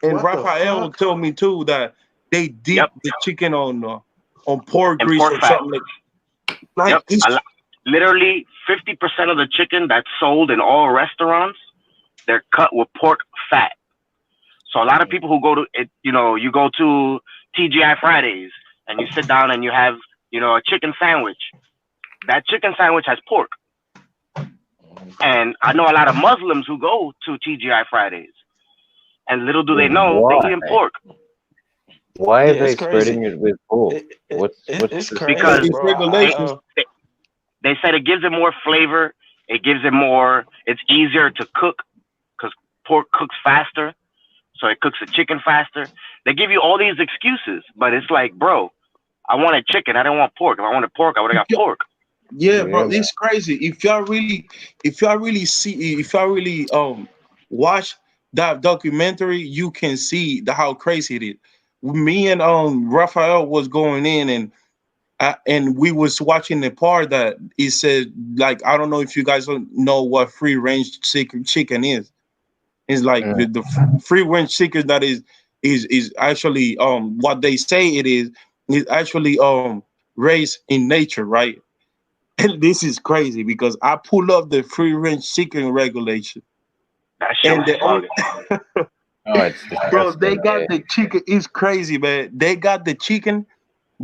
And What the Raphael fuck? told me too that they Yep, dip the chicken on pork and grease pork or fat. something Yep, like it's literally 50% of the chicken that's sold in all restaurants, they're cut with pork fat. So a lot of Mm, people who go to it, you go to TGI Fridays and you sit down and you have, a chicken sandwich. That chicken sandwich has pork. mm. And I know a lot of Muslims who go to TGI Fridays, and little do they know they Why? eating pork Why are Yeah, it's they crazy. spreading it with pork? What's It's the crazy, because it's bro. they regulations. they, they said it gives it more flavor. It gives it more. It's easier to cook because pork cooks faster, so it cooks the chicken faster. They give you all these excuses, but it's like, bro, I wanted chicken. I didn't want pork. If I wanted pork, I would have got pork. Yeah, yeah, bro, man? it's crazy. If y'all really watch that documentary, you can see how crazy it is. Me and Raphael was going in and we was watching the part that it said like I don't know if you guys don't know what free range chicken is. It's like Mm. the free range chicken that is actually what they say it is actually raised in nature, right? And this is crazy because I pull up the free range chicken regulation, That shit and was the only bugging. Oh, it's bro they disgusting. got Yeah. the chicken. It's crazy, man. They got the chicken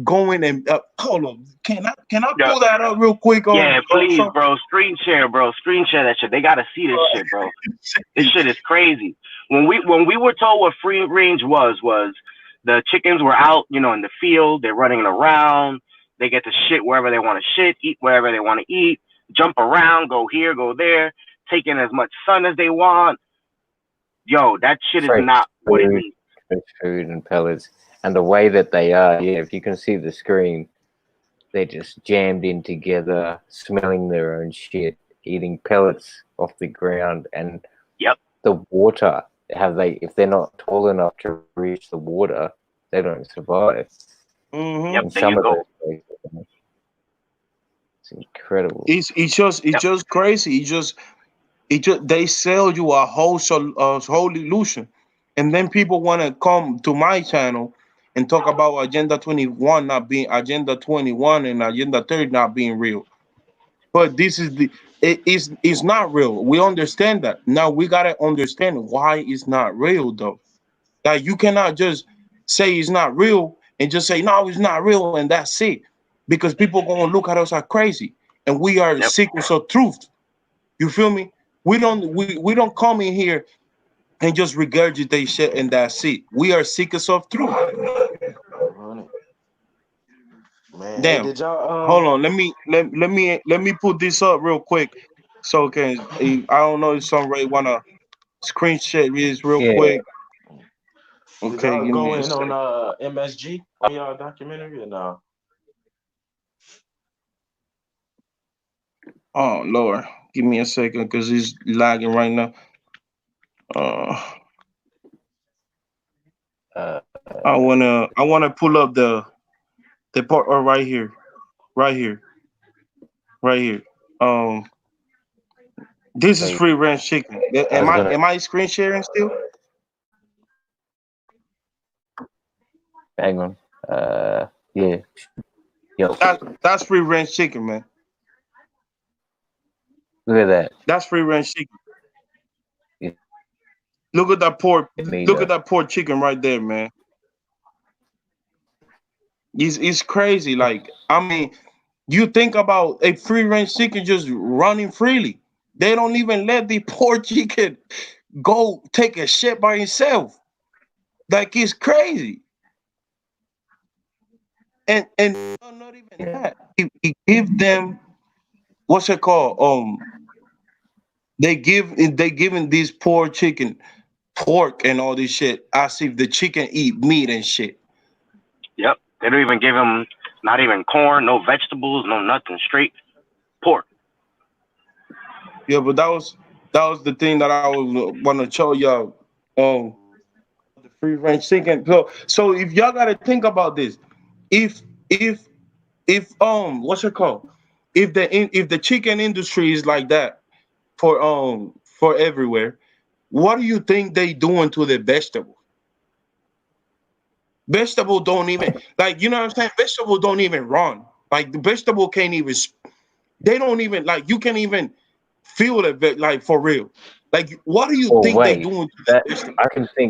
going and hold on. Can I Yeah, pull that up real quick yeah, on please, something? bro. Screen share that shit. They gotta see this shit, bro. This shit is crazy. When we were told what free range was the chickens were out, in the field, they're running around, they get to shit wherever they want to shit, eat wherever they want to eat, jump around, go here, go there, take in as much sun as they want. Yo, that shit is Fresh not what it food, means. fresh food and pellets, and the way that they are. Yeah, if you can see the screen, they're just jammed in together, smelling their own shit, eating pellets off the ground, and Yep, the water. If they're not tall enough to reach the water, they don't survive. Hmm. yep, In there some you of go. those places, it's incredible. It's Yep, just crazy. It just they sell you a whole illusion, and then people want to come to my channel and talk about Agenda 21 and Agenda 30 not being real. But this is it's not real. We understand that. Now we gotta understand why it's not real though. That you cannot just say it's not real and just say no, it's not real and that's it. Because people gonna look at us like crazy. And we are yep, seekers of truth. You feel me? We don't come in here and just regurgitate shit and that's it. We are seekers of truth. Run it. Man, hey, Damn. did y'all Hold on. Let me put this up real quick. So can I don't know if somebody wanna screen share this real Yeah, quick. did Okay, y'all give go me a in on sec. MSG on y'all documentary or no? Oh Lord. Give me a second because it's lagging right now. Uh uh, I wanna pull up the part right here. Right here. Right here. Um This is Like, free range chicken. I was gonna Am I screen sharing still? hang on. Yeah. Yo, That's free range chicken, man. look at that. That's free range chicken. You Look at that pork. hit me Look at though. that pork chicken right there, man. It's crazy. Like, I mean, you think about a free range chicken just running freely. They don't even let the poor chicken go take a shit by himself. Like, it's crazy. And not even Yeah. that. He give them what's it called? They giving these poor chicken pork and all this shit as if the chicken eat meat and shit. Yep. They don't even give him not even corn, no vegetables, no nothing. Straight pork. Yeah, but that was the thing that I was want to show y'all. The free range chicken. So if y'all gotta think about this, if if if what's it called? If the chicken industry is like that for everywhere, what do you think they doing to the vegetables? Vegetable don't even like you know what I'm saying. Vegetable don't even run. Like the vegetable can't even. They don't even like you can't even feel it like for real. Like what do you Oh think they wait, doing to that the vegetable?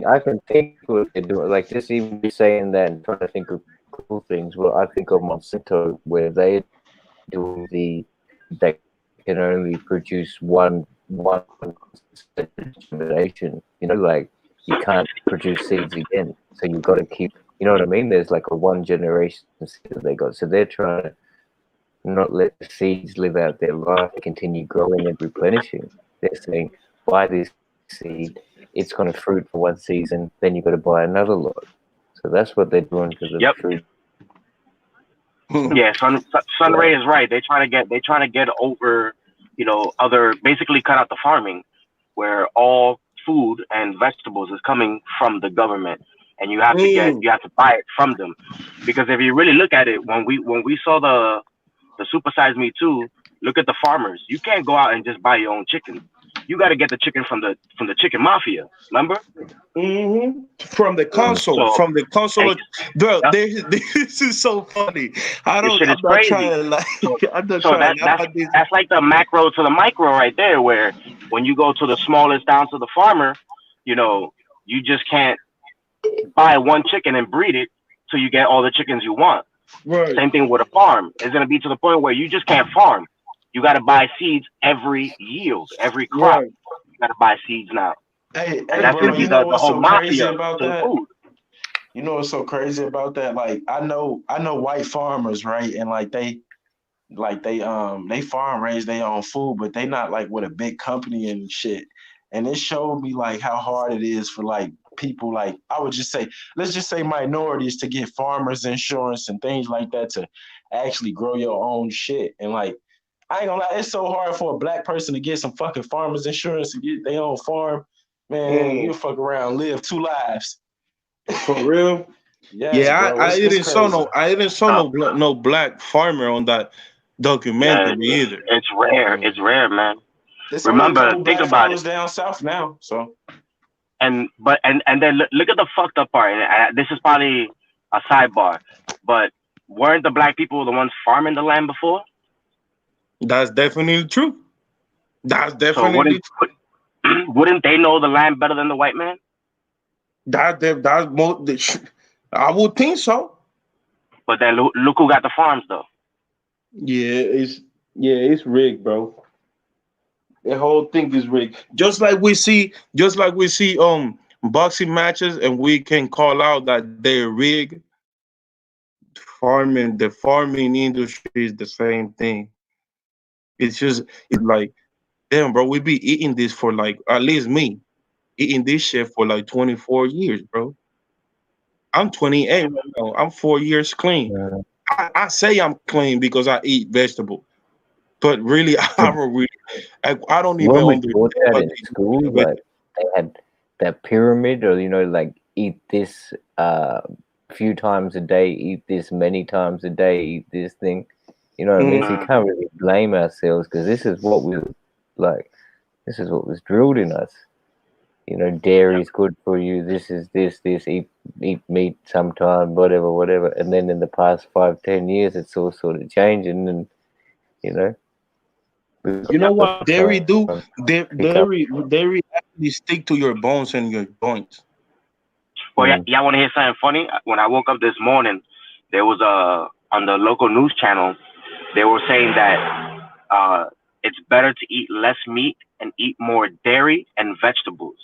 I can think what they're doing. Like just even you saying that and trying to think of cool things. Well, I think of Monsanto where they do that can only produce one generation. You know, like you can't produce seeds again, so you've got to keep. You know what I mean? There's like a one generation seed that they got, so they're trying to not let the seeds live out their life and continue growing and replenishing. They're saying, buy this seed, it's going to fruit for one season, then you've got to buy another lot. So that's what they're doing to the Yep. food. Yeah, Sunray is right. They trying to get over, other basically cut out the farming, where all food and vegetables is coming from the government, and Mm. you have to buy it from them, because if you really look at it, when we saw the Super Size Me Too, look at the farmers. You can't go out and just buy your own chicken. You got to get the chicken from the chicken mafia. Remember? Hmm. From the Mm. console, So from the console, ex- bro. yep, This is so funny. I this don't. shit is I'm not trying crazy. to like. So I'm not so trying that to that's out this. that's like the macro to the micro right there, where when you go to the smallest down to the farmer, you know, you just can't buy one chicken and breed it till you get all the chickens you want. Right. Same thing with a farm. It's gonna be to the point where you just can't farm. You gotta buy seeds every yield, every crop. Right. You gotta buy seeds now, and Hey, that's bro, gonna be you know the what's whole so crazy mafia about to the that? food. You know what's so crazy about that? Like I know white farmers, right? And they farm raise their own food, but they not like with a big company and shit. And it showed me like how hard it is for like people like I would just say, let's just say minorities to get farmers insurance and things like that to actually grow your own shit. And like I ain't gonna lie, it's so hard for a black person to get some fucking farmers insurance and get their own farm. Man, Mm. you fuck around, live two lives. For real. Yes, Yeah, bro. I It's didn't saw crazy. no. I didn't saw Uh, no black farmer on that yeah, documentary it's either. it's rare. It's Mm. rare, man. There's only a Remember, couple think black about it. farmers down south now, so And then look at the fucked up part. And this is probably a sidebar, but weren't the black people the ones farming the land before? That's definitely true. That's So definitely wouldn't they know the land better than the white man? that's more. I would think so. But then look who got the farms though. Yeah, it's rigged, bro. The whole thing is rigged. Just like we see boxing matches and we can call out that they're rigged. The farming industry is the same thing. It's like damn, bro. We be eating this for like at least me eating this shit for like 24 years, bro. I'm 28 right now. I'm 4 years clean. Uh, I say I'm clean because I eat vegetable, but really I don't really. I don't even when we taught understand that what in they do school, with the like they had that pyramid, or like eat this few times a day, eat this many times a day, eat this thing. You know what I mean? vegetable. So you Mm, can't really blame ourselves because this is what we like. This is what was drilled in us. You know, dairy is good for you. This is this. Eat meat sometime, whatever. And then in the past 5-10 years, it's all sort of changing, and you know. You know what dairy do? Dairy Dairy actually stick to your bones and your joints. Well, y'all want to hear something funny? When I woke up this morning, there was on the local news channel, they were saying that it's better to eat less meat and eat more dairy and vegetables.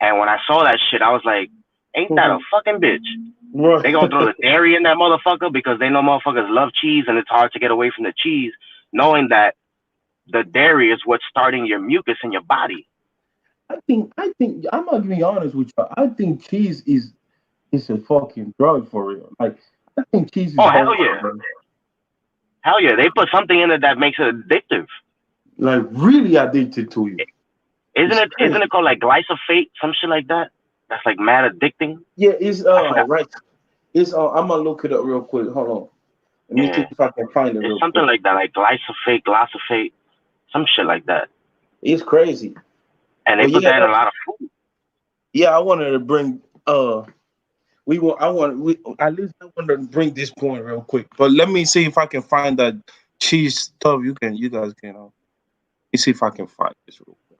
And when I saw that shit, I was like, ain't that a fucking bitch? Right. They gonna throw the dairy in that motherfucker because they know motherfuckers love cheese and it's hard to get away from the cheese, knowing that the dairy is what's starting your mucus in your body. I think I'm gonna be honest with you. I think cheese is a fucking drug for real. Like I think cheese is hell yeah. Hell yeah. They put something in it that makes it addictive. Like really addicted to you. Isn't it called like glyphosate, some shit like that? That's like mad addicting. Yeah, it's right. It's I'm gonna look it up real quick. Hold on. Let me see if I can find it. It's something like that, like glyphosate, some shit like that. It's crazy. And they put that in a lot of food. Yeah, I wanted to bring at least I wanted to bring this point real quick. But let me see if I can find that cheese stuff. You guys can. Let me see if I can find this real quick.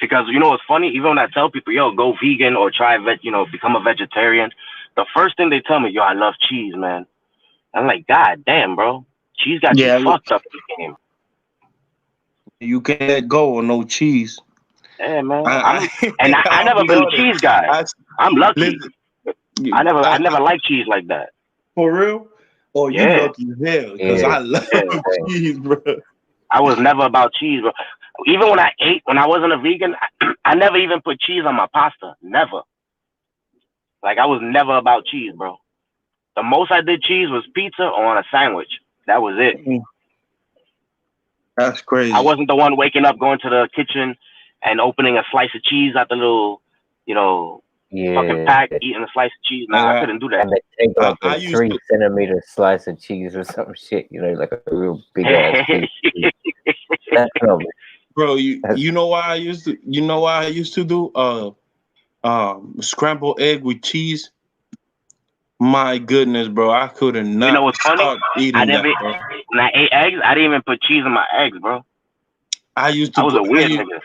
Because you know what's funny? Even when I tell people, yo, go vegan or try become a vegetarian, the first thing they tell me, yo, I love cheese, man. I'm like, God damn, bro. Cheese got you fucked up this game. You can't let go of no cheese. Yeah, man. I never been a cheese guy. I'm lucky. I never liked cheese like that. For real? Oh, you lucky as hell. Because I love cheese, bro. I was never about cheese, bro. Even when I wasn't a vegan, I never even put cheese on my pasta. Never. Like, I was never about cheese, bro. The most I did cheese was pizza or on a sandwich. That was it. That's crazy. I wasn't the one waking up, going to the kitchen, and opening a slice of cheese out the little, fucking pack, eating a slice of cheese. Nah, I couldn't do that. And they take like a 3 centimeter slice of cheese or some shit, like a real big ass piece. That's not me. Bro, you know why I used to do scrambled egg with cheese? My goodness, bro, I couldn't not. You know what's funny? Eating that, bro. When I ate eggs, I didn't even put cheese in my eggs, bro. I was a weird nigga.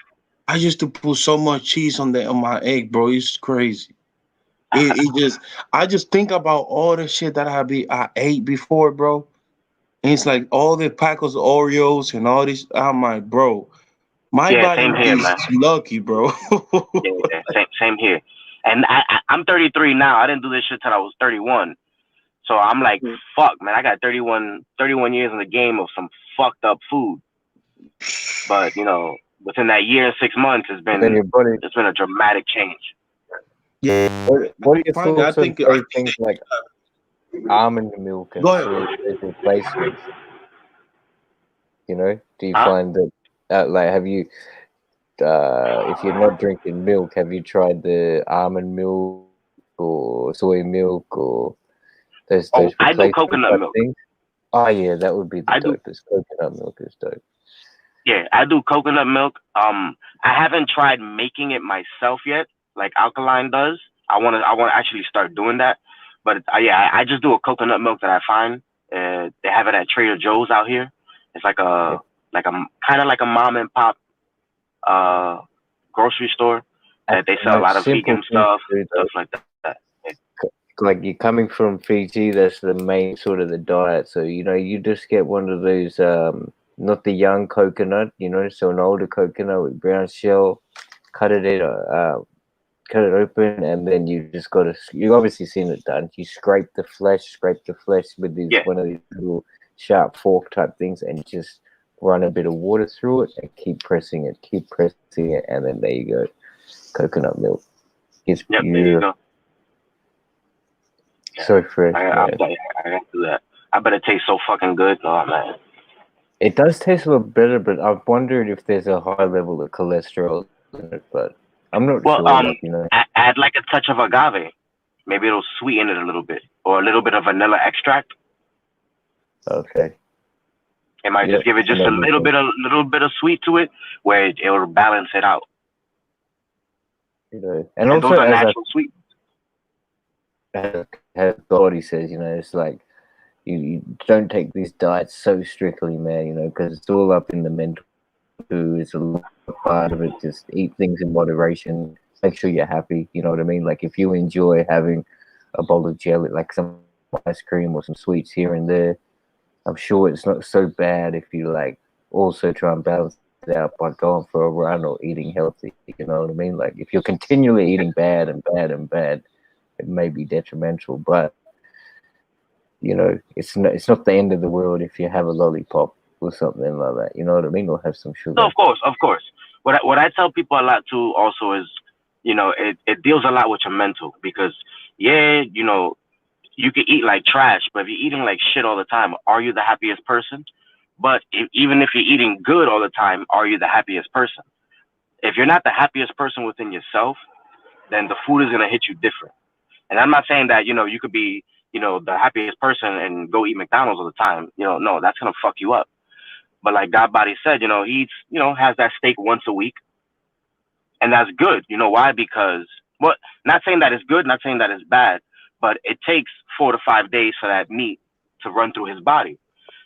I used to put so much cheese on my egg, bro. It's crazy. I just think about all the shit that I ate before, bro. And it's like all the packets of Oreos and all this. I'm like, bro, my body is lucky, bro. Same here. And I'm 33 now. I didn't do this shit till I was 31. So I'm like, fuck, man. I got 31 years in the game of some fucked up food. But within that year and 6 months, it's been a dramatic change. Yeah. What are your thoughts on things like almond milk and replacements? Do you find that like have you? If you're not drinking milk, have you tried the almond milk or soy milk or those I do coconut milk. Things? Oh yeah, that would be the dopest. Coconut milk is dope. Yeah, I do coconut milk. I haven't tried making it myself yet, like Alkaline does. I want to actually start doing that. But I just do a coconut milk that I find. They have it at Trader Joe's out here. It's like a kind of like a mom and pop grocery store that they sell a lot of vegan stuff like that. Like you're coming from Fiji, that's the main sort of the diet. So you just get one of those, not the young coconut, so an older coconut with brown shell, cut it open, and then you just you've obviously seen it done. You scrape the flesh with one of these little sharp fork type things, and just run a bit of water through it and keep pressing it, and then there you go. Coconut milk. It's beautiful. There you go. So fresh. I gotta do that. I bet it tastes so fucking good. Oh man. It does taste a little better, but I've wondered if there's a high level of cholesterol in it, but I'm not sure. Add like a touch of agave. Maybe it'll sweeten it a little bit, or a little bit of vanilla extract. Okay. It might Yep. just give it just a That makes sense. little bit of sweet to it, where it will balance it out. You know, and And also those are as natural sweet. as body says, you know, it's like you don't take these diets so strictly, man. You know, because it's all up in the mental too. It's a lot part of it. Just eat things in moderation. Make sure you're happy. You know what I mean? Like if you enjoy having a bowl of jelly, like some ice cream or some sweets here and there, I'm sure it's not so bad if you like also try and balance it out by going for a run or eating healthy. You know what I mean? Like if you're continually eating bad and bad and bad, it may be detrimental. But you know, it's not the end of the world if you have a lollipop or something like that. You know what I mean? Or have some So sugar. of course. What I tell people a lot too also is, it deals a lot with your mental because yeah, you could eat like trash, but if you're eating like shit all the time, are you the happiest person? But even if you're eating good all the time, are you the happiest person? If you're not the happiest person within yourself, then the food is gonna hit you different. And I'm not saying that you could be the happiest person and go eat McDonald's all the time. No, that's gonna fuck you up. But like God Body said, he eats, has that steak once a week, and that's good. You know why? Because what? Not saying that it's good, not saying that it's bad, but it takes 4 to 5 days for that meat to run through his body.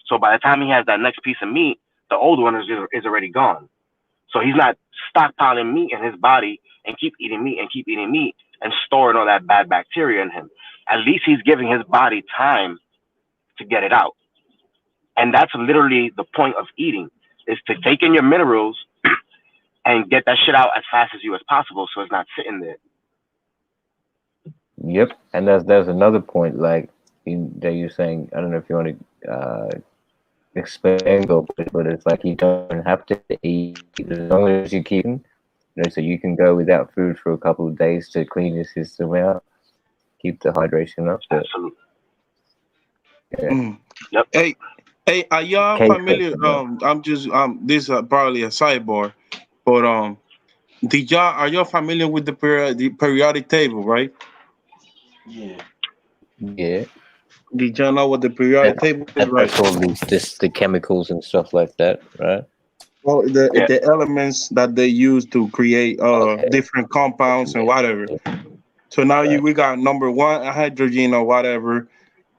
So by the time he has that next piece of meat, the old one is already gone. So he's not stockpiling meat in his body and keep eating meat and keep eating meat and storing all that bad bacteria in him. At least he's giving his body time to get it out. And that's literally the point of eating, is to take in your minerals and get that shit out as fast as possible so it's not sitting there. Yep, and there's another point like that you're saying. I don't know if you want to expand on it, but it's like you don't have to eat as long as you keep, so you can go without food for a couple of days to clean your system out, keep the hydration up. But Absolutely. yeah, Mm. Yep. Hey, are y'all cake familiar? I'm just this is probably a sidebar, but are y'all familiar with the periodic table, right? Yeah. yeah. Did y'all know what the periodic table is, right? That's all the chemicals and stuff like that, right? Well, Yeah. the elements that they use to create Okay. different compounds and Yeah. whatever. So now Right. we got number one, hydrogen or whatever,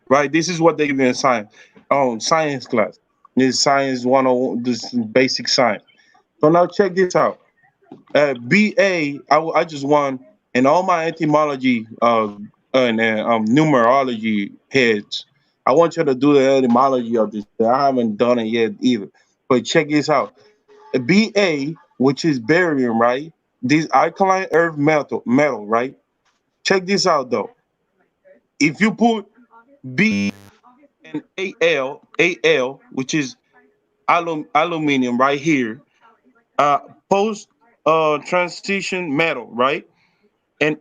right? This is what they give you in science class. This is science 101, this is basic science. So now check this out. BA, I just want in all my etymology and numerology heads. I want you to do the etymology of this. I haven't done it yet either. But check this out. Ba, which is barium, right? This alkaline earth metal, right? Check this out though. If you put B and Al, which is aluminum right here, uh, post transition metal, right? And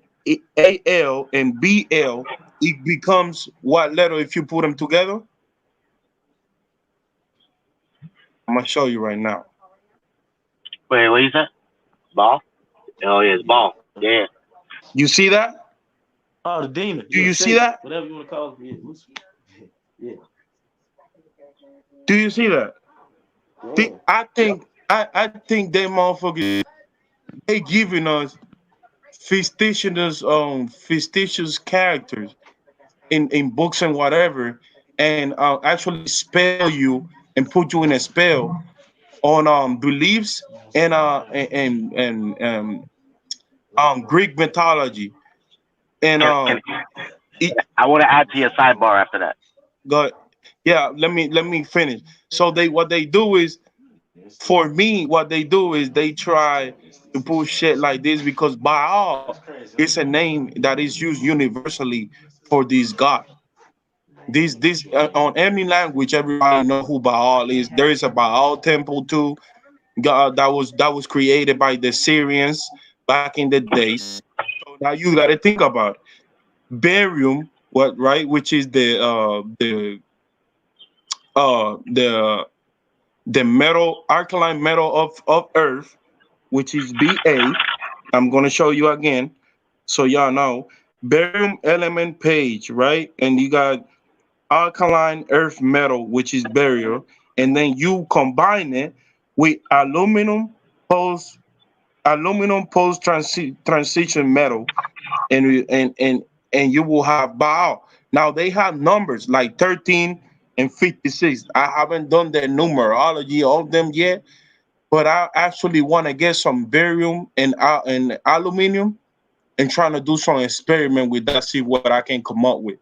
Al and Bl, it becomes what letter if you put them together? I'm gonna show you right now. Wait, what is that? Ball? Oh yeah, it's ball. Yeah. You see that? Oh, the demon. Do Yeah, you see Satan. that? Whatever you want to call it. Yeah, Lucifer. Yeah. Do you see that? Yeah. I think they motherfuckers they giving us fictitious characters in books and whatever, and actually spell you and put you in a spell on beliefs and Greek mythology. And Can it I want to add to your sidebar after that. got yeah. Let me finish. So what they do is, for me, what they do is they try to push shit like this because Baal is a name that is used universally for this god. This on any language, everybody know who Baal is. There is a Baal temple too. God that was created by the Syrians back in the days. So now you got to think about it. Barium, what right? Which is the metal, alkaline metal of Earth, which is Ba. I'm gonna show you again, so y'all know. Barium element page, right? And you got alkaline earth metal, which is burial, and then you combine it with post transition metal, and and you will have Baal. Now they have numbers like 13 and 56. I haven't done the numerology of them yet, but I actually want to get some barium and aluminum and trying to do some experiment with that, see what I can come up with.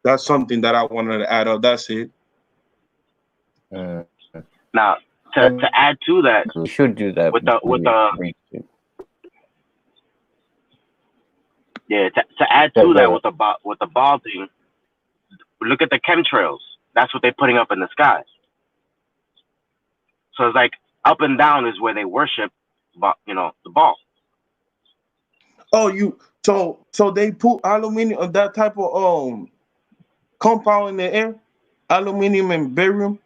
That's something that I wanted to add up. That's it. Uh, Now, to add to that, we should do that with the yeah, to add to that with the ball thing, look at the chemtrails. That's what they're putting up in the sky. So it's like up and down is where they worship, the ball. Oh, so they put aluminum, that type of compound in the air, aluminum and barium.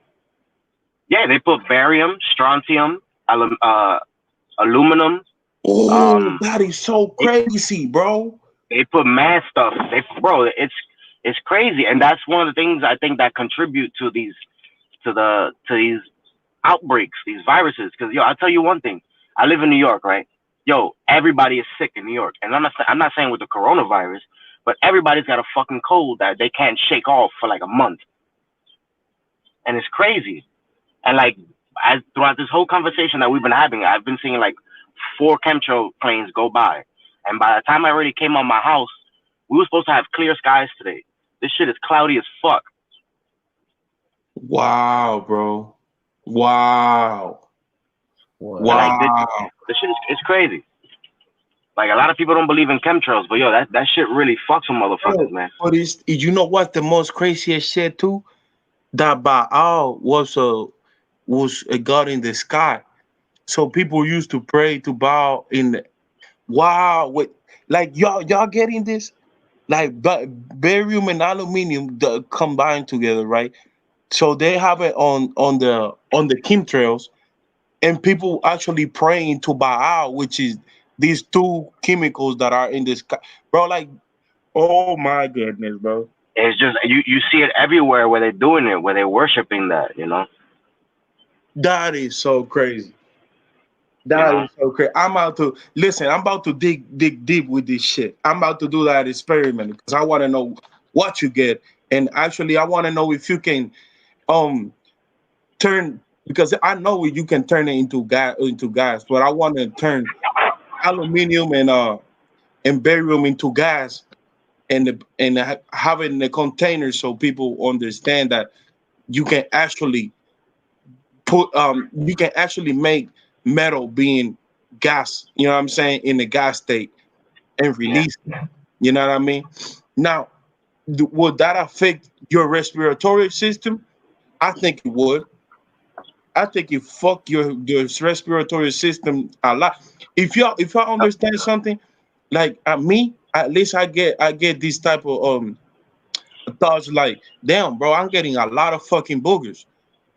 Yeah, they put barium, strontium, aluminum. Oh, that is so crazy, bro. They put mad stuff. It's crazy, and that's one of the things I think that contribute to these outbreaks, these viruses. Because I'll tell you one thing. I live in New York, right? Everybody is sick in New York, and I'm not saying with the coronavirus, but everybody's got a fucking cold that they can't shake off for like a month, and it's crazy. And like throughout this whole conversation that we've been having, I've been seeing like 4 chemtrail planes go by, and by the time I already came on my house, we were supposed to have clear skies today. This shit is cloudy as fuck. Wow, bro. Wow. Like, this shit is crazy. Like, a lot of people don't believe in chemtrails, but that shit really fucks with motherfuckers, man. But you know what the most craziest shit too? That Baal was a god in the sky. So people used to pray to Baal in the wow. Wait, like y'all getting this? Like barium and aluminum combined together, right? So they have it on the chemtrails, and people actually praying to Baal, which is these 2 chemicals that are in this, bro. Like, oh my goodness, bro. It's just you see it everywhere where they're doing it, where they're worshiping that, That is so crazy. That is so crazy. I'm about to dig deep with this shit. I'm about to do that experiment because I want to know what you get, and actually I want to know if you can turn, because I know you can turn it into gas, but I want to turn aluminum and barium into gas, and have it in a container so people understand that you can actually make metal being gas, you know what I'm saying, in the gas state and release it. You know what I mean? Now, would that affect your respiratory system? I think it would. I think it fuck your respiratory system a lot. If y'all understand something, like me, at least I get this type of thoughts like, damn, bro, I'm getting a lot of fucking boogers.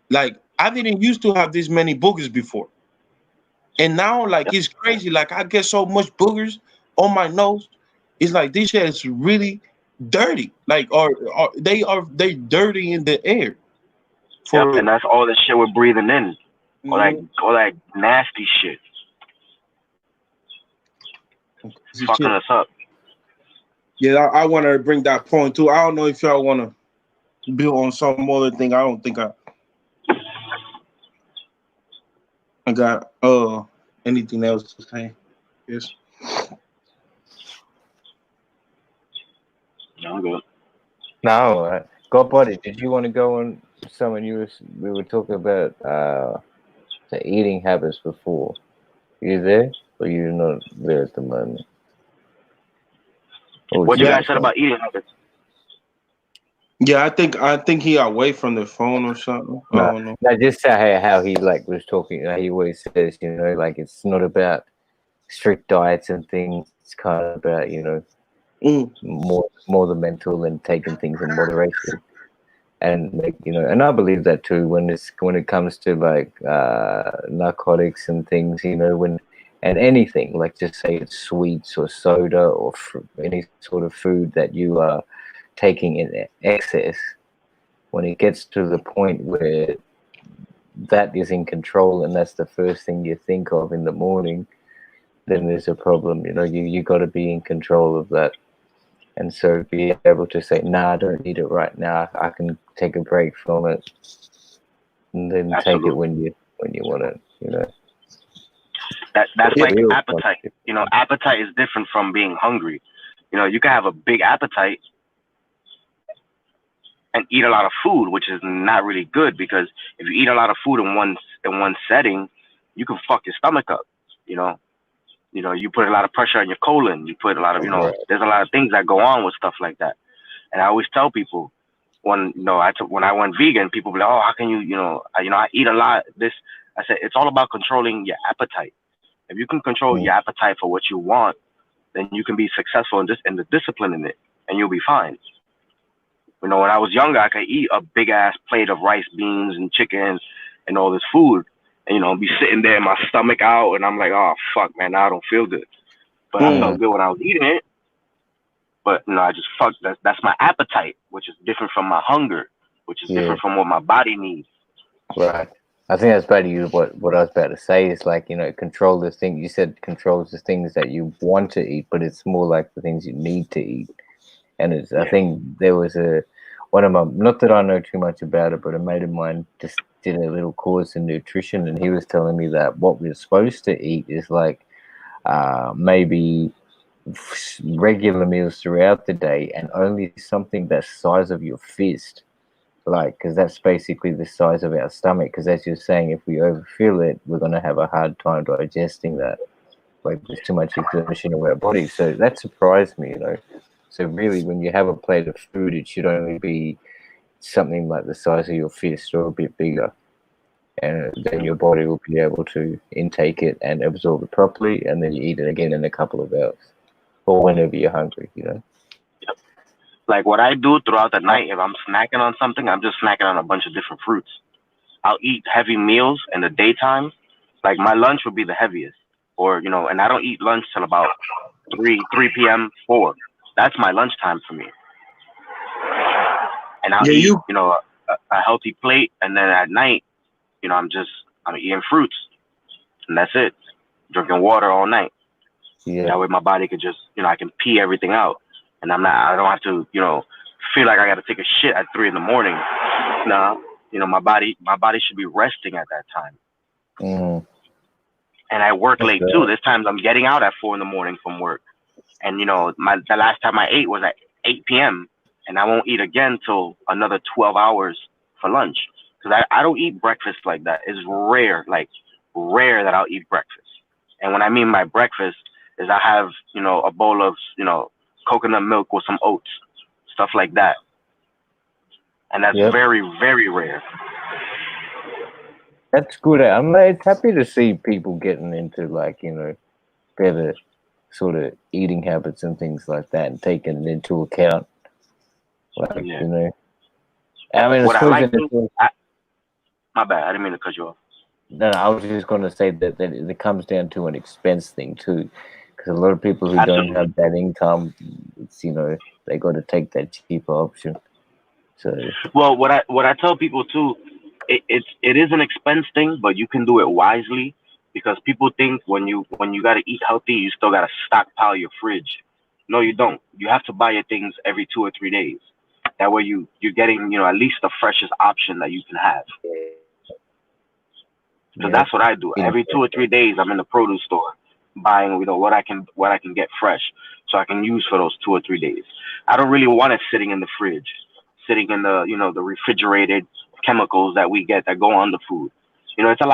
Like, I didn't used to have this many boogers before. And now, like, it's crazy. Like, I get so much boogers on my nose. It's like this shit is really dirty. Like, or they dirty in the air. And that's all the shit we're breathing in. All that nasty shit. Fucking us up. Yeah, I want to bring that point too. I don't know if y'all want to build on some other thing. I don't think I got anything else to say. Yes. I'm good. No, God Buddy, did you want to go on someone we were talking about the eating habits before? You there? Or you're not there at the moment? What you guys said about eating habits? Yeah, I think he away from the phone or something. I don't know. No, just how he like was talking. He always says, like it's not about strict diets and things. It's kind of about more the mental and taking things in moderation. And and I believe that too. When it comes to like narcotics and things, and anything, like just say it's sweets or soda or any sort of food that you are taking in excess, when it gets to the point where that is in control and that's the first thing you think of in the morning, then there's a problem. You got to be in control of that. And so be able to say, nah, I don't need it right now. I can take a break from it and then take it when you want it, That's like Real appetite. positive. Appetite is different from being hungry. You can have a big appetite and eat a lot of food, which is not really good, because if you eat a lot of food in one setting, you can fuck your stomach up. You put a lot of pressure on your colon. You put a lot of, Right. there's a lot of things that go on with stuff like that. And I always tell people, when I went vegan, people be like, oh, how can you, I eat a lot. I said, it's all about controlling your appetite. If you can control your appetite for what you want, then you can be successful in the discipline in it, and you'll be fine. When I was younger, I could eat a big ass plate of rice, beans, and chickens, and all this food, and be sitting there, my stomach out, and I'm like, oh fuck, man, now I don't feel good. But I felt good when I was eating it. But I just fucked. That's my appetite, which is different from my hunger, which is different from what my body needs. Right. I think that's better. What I was about to say is like, control the thing. You said controls the things that you want to eat, but it's more like the things you need to eat. And I think there was one of my, not that I know too much about it, but a mate of mine just did a little course in nutrition, and he was telling me that what we're supposed to eat is like maybe regular meals throughout the day, and only something that's the size of your fist, because that's basically the size of our stomach. Because as you're saying, if we overfill it, we're going to have a hard time digesting that. Like there's too much exertion of our body. So that surprised me, So really, when you have a plate of food, it should only be something like the size of your fist or a bit bigger. And then your body will be able to intake it and absorb it properly, and then you eat it again in a couple of hours. Or whenever you're hungry, Yep. Like what I do throughout the night, if I'm snacking on something, I'm just snacking on a bunch of different fruits. I'll eat heavy meals in the daytime. Like my lunch would be the heaviest, or and I don't eat lunch till about 3 p.m. 4. That's my lunchtime for me. And I'll eat a healthy plate, and then at night, I'm eating fruits, and that's it. Drinking water all night. Yeah. That way my body could just, I can pee everything out, and I don't have to, feel like I got to take a shit at 3 a.m. Nah, my body should be resting at that time. And I work late too. There's times I'm getting out at 4 a.m. from work, and the last time I ate was at 8 p.m. and I won't eat again till another 12 hours for lunch, because I don't eat breakfast like that. It's rare that I'll eat breakfast. And when I mean by breakfast is I have, a bowl of, coconut milk with some oats, stuff like that. And that's very, very rare. That's good. I'm happy to see people getting into better sort of eating habits and things like that, and taking it into account. I mean, what I like my bad, I didn't mean to cut you off. No, I was just going to say that it comes down to an expense thing too, because a lot of people who don't have that income, it's, they got to take that cheaper option. So well, what I tell people too, it is an expense thing, but you can do it wisely, because people think when you got to eat healthy, you still got to stockpile your fridge. No, you don't. You have to buy your things every 2 or 3 days. That way you're getting at least the freshest option that you can have. So that's what I do. Every 2 or 3 days, I'm in the produce store buying, what I can get fresh, so I can use for those 2 or 3 days. I don't really want it sitting in the fridge, sitting in the the refrigerated chemicals that we get that go on the food. It's a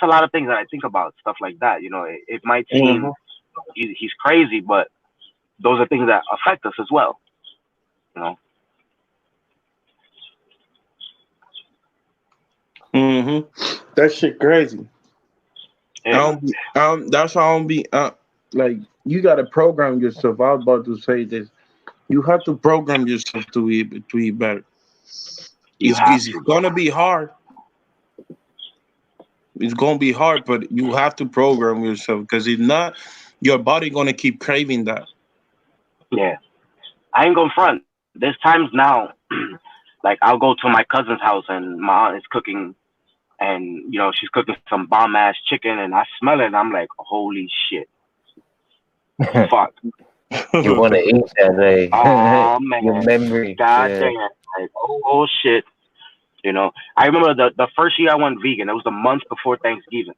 lot of things that I think about, stuff like that. It might seem he's crazy, but those are things that affect us as well. That shit crazy. Yeah. That's how I don't be like, you gotta program yourself. I was about to say this. You have to program yourself to eat better. It's gonna be hard. It's gonna be hard, but you have to program yourself, because if not, your body gonna keep craving that. Yeah. I ain't gonna front. There's times now, like I'll go to my cousin's house and my aunt is cooking and you know she's cooking some bomb ass chicken, and I smell it, and I'm like, holy shit, fuck, You want to eat that day. oh Your man, memory. god Yeah. damn, like oh shit, you know. I remember the first year I went vegan. It was the month before Thanksgiving,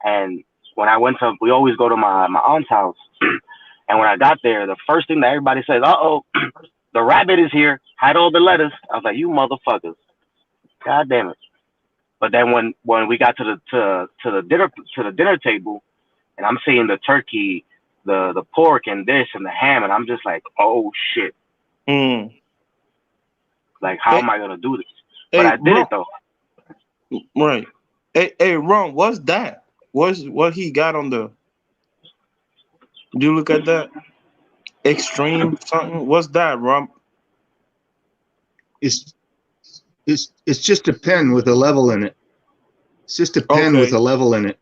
and when I went to, we always go to my aunt's house, and when I got there, the first thing that everybody says, "Uh oh, the rabbit is here. Hide all the lettuce." I was like, "You motherfuckers, god damn it!" But then when we got to the dinner table, and I'm seeing the turkey, the pork, and this and the ham, and I'm just like, "Oh shit! Mm. Like, how Hey, am I gonna do this?" But hey, I did Ron, it though. right. Hey, Ron, what's that? What's what he got on the? Do you look at that? Extreme something? What's that, Ron? It's it's just a pen with a level in it. It's just a pen with Okay. a level in it.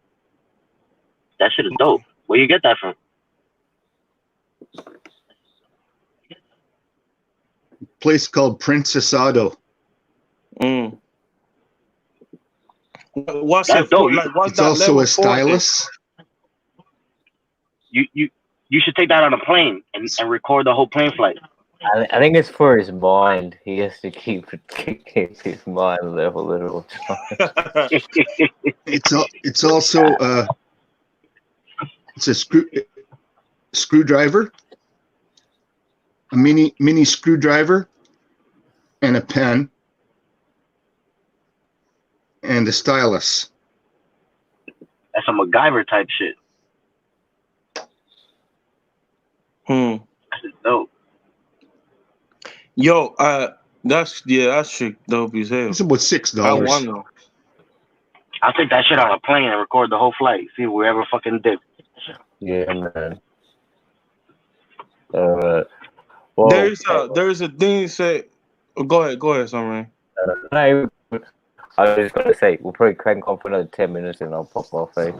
That shit is dope. Where you get that from? Place called Princess Auto. Mm. What's That's it for? dope. Like, what's It's that also level a for? stylus. You you you should take that on a plane and record the whole plane flight. I think it's for his mind. He has to keep his mind level at all times. It's also it's a screwdriver, a mini screwdriver, and a pen, and a stylus. That's some MacGyver type shit. Hmm. That's dope. Yo, that's shit dope as hell. It's about I $6. wonder. I'll take that shit on a plane and record the whole flight. See wherever fucking dip. Yeah, man. Well, There's a thing say. Go ahead, Sammy. no, I was just gonna say we'll probably crank on for another 10 minutes and I'll pop off. Eh?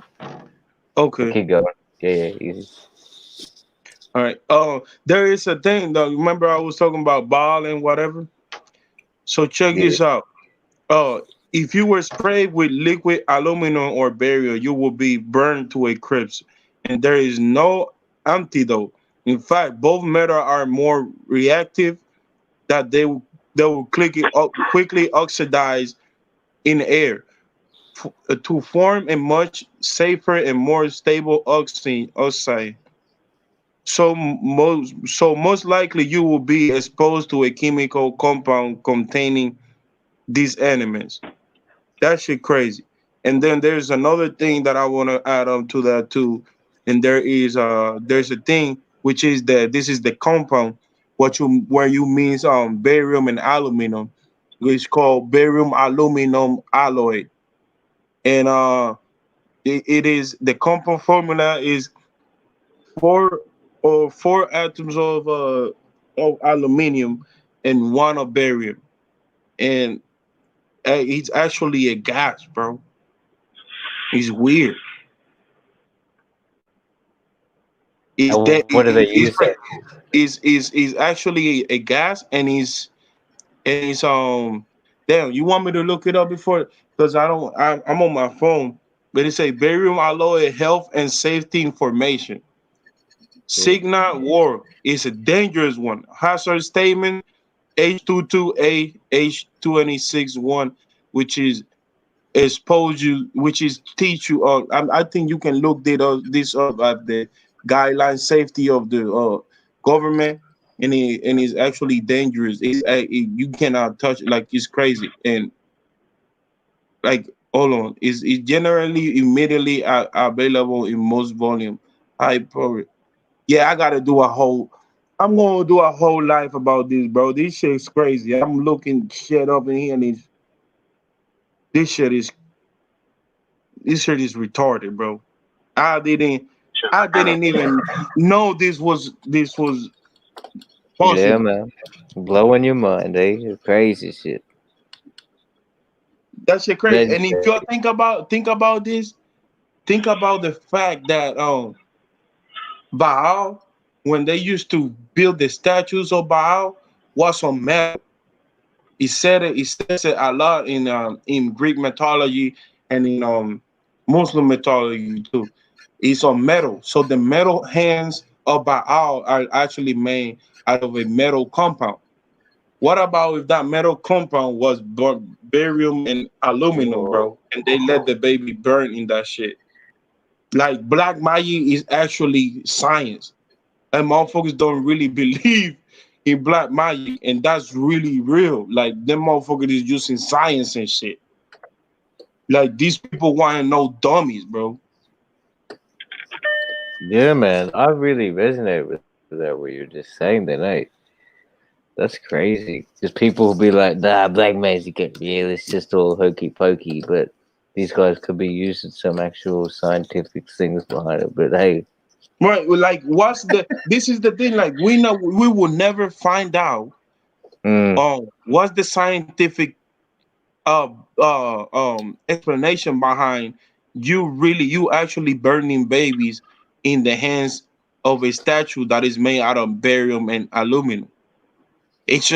Okay. Keep going. Yeah, easy. All right. Oh, there is a thing though. Remember I was talking about ball and whatever. So check Yeah. this out. If you were sprayed with liquid aluminum or barium, you will be burned to a crisp, and there is no antidote. In fact, both metal are more reactive that they will quickly oxidize in air to form a much safer and more stable oxide. So most likely you will be exposed to a chemical compound containing these elements. That shit crazy. And then there's another thing that I want to add on to that too. And there's a thing which is that this is the compound where you means barium and aluminum. It's called barium aluminum alloy. And it is the compound formula is four four atoms of aluminum and one of barium. And it's actually a gas, bro. It's weird. Is that What do they use it? is actually a gas and it's damn, you want me to look it up before because I'm on my phone, but it say barium alloy health and safety information. Signal war is a dangerous one. Hazard statement H22A H261, which is expose you, which is teach you. I think you can look this up at the guideline safety of the government, and it's actually dangerous. You cannot touch it, like it's crazy and like hold on. Is generally immediately available in most volume. High power. Yeah, I gotta do a whole. I'm gonna do a whole life about this, bro. This shit's crazy. I'm looking shit up in here, and this shit is this shit is retarded, bro. I didn't I didn't even know this was Yeah, possible. man. Blowing your mind, eh? Crazy shit. That shit crazy. And if Legendary. you think about this, think about the fact that Baal, when they used to build the statues of Baal, was on metal. He said it. He says it a lot in Greek mythology and in Muslim mythology too. It's on metal. So the metal hands of Baal are actually made out of a metal compound. What about if that metal compound was barium and aluminum, bro, and they let the baby burn in that shit? Like black magic is actually science, and motherfuckers don't really believe in black magic, and that's really real. Like them motherfuckers is using science and shit. Like these people want to know dummies, bro. Yeah, man, I really resonate with that. What you're just saying tonight. That's crazy. Because people will be like, "Nah, black magic ain't real. It's just all hokey pokey." But these guys could be using some actual scientific things behind it. But hey, Right? Well, like, what's the? This is the thing. Like, we know we will never find out. mm, What's the scientific explanation behind you actually burning babies in the hands of a statue that is made out of barium and aluminum? uh, It's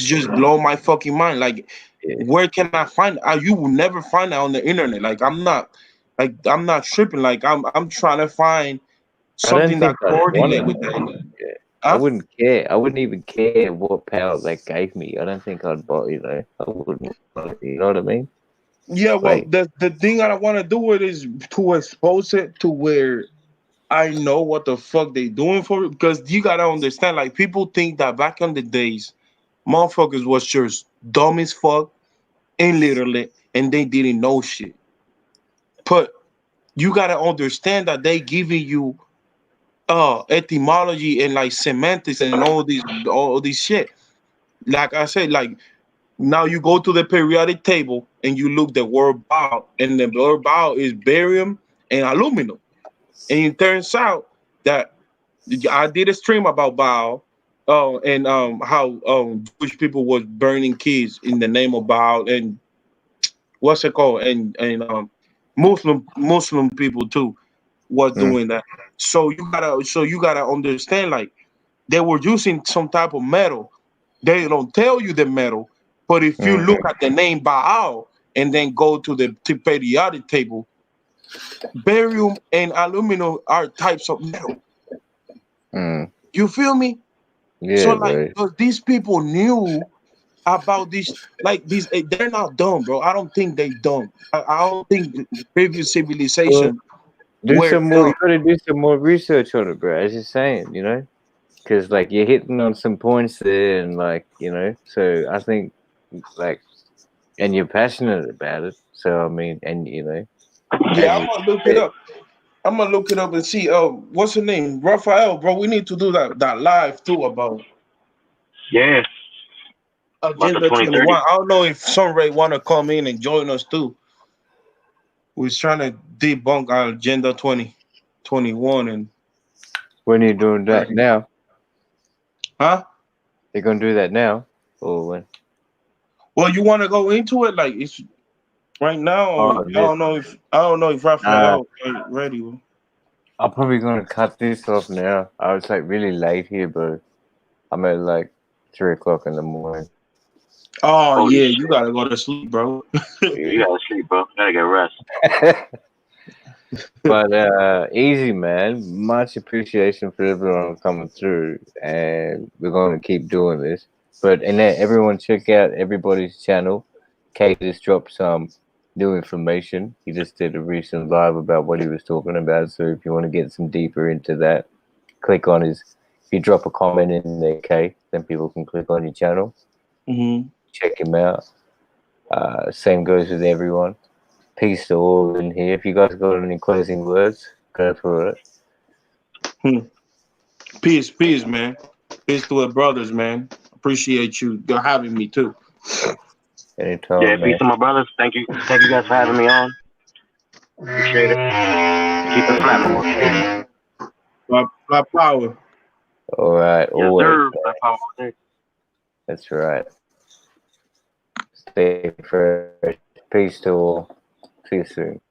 just blow my fucking mind. Like, yeah. where can I find? You will never find that on the internet. I'm not tripping. Like, I'm trying to find I don't something that think I'd want coordinate it. with that. Yeah. I Huh? wouldn't care. I wouldn't even care what power that gave me. I don't think I'd buy. I wouldn't. You know what I mean? Yeah, well, Like, the thing that I want to do with is to expose it to where I know what the fuck they doing for it, because you gotta understand, like, people think that back in the days, motherfuckers was just dumb as fuck and literally, and they didn't know shit. But you gotta understand that they giving you etymology and like semantics and all these shit. Like I said, like now you go to the periodic table and you look the word bow, and the word bow is barium and aluminum. And it turns out that I did a stream about Baal, and how Jewish people was burning kids in the name of Baal, and what's it called, and Muslim people too was mm, doing that. So you gotta understand, like, they were using some type of metal. They don't tell you the metal, but if you mm, look at the name Baal and then go to the periodic table, barium and aluminum are types of metal. mm. You feel me? So Yeah, like, bro. these people knew about this, like these, they're not dumb, bro. I don't think they dumb. I don't think the previous Well, civilization do were some more. dumb. You gotta do some more research on it, bro. As you're saying, because like you're hitting on some points there, and like so I think like, and you're passionate about it. So I mean, and as Yeah, I'm you gonna look it said, up. I'm gonna look it up and see. What's her name? Raphael, bro. We need to do that live too about Yeah, about the Agenda 2030. 21. I don't know if Sunray wanna come in and join us too. We're trying to debunk our Agenda 2021 and when you're doing that now, huh? they're gonna do that now, or when? Well, you want to go into it like it's right now, or Oh, this. I don't know if Nah, Raphael ain't ready. I'm probably gonna cut this off now. I was like really late here, bro. I'm at like 3 o'clock in the morning. Oh Holy yeah, you shit. gotta go to sleep, bro. You gotta sleep, bro. Gotta get rest. But easy, man. Much appreciation for everyone coming through, and we're going to keep doing this. But everyone check out everybody's channel. Kate just dropped some new information. He just did a recent live about what he was talking about. So if you want to get some deeper into that, click on his. If you drop a comment in there, Kate, then people can click on your channel. Hmm. Check him out. Same goes with everyone. Peace to all in here. If you guys got any closing words, go for it. Peace, man. Peace to our brothers, man. Appreciate you having me too. Yeah, Anytime, peace man. to my brothers. Thank you. Thank you guys for having me on. Appreciate it. Keep it flat, man. My power. All right, Yes, always. sir. That's how I want. That's right. Stay fresh. Peace to all. See you soon.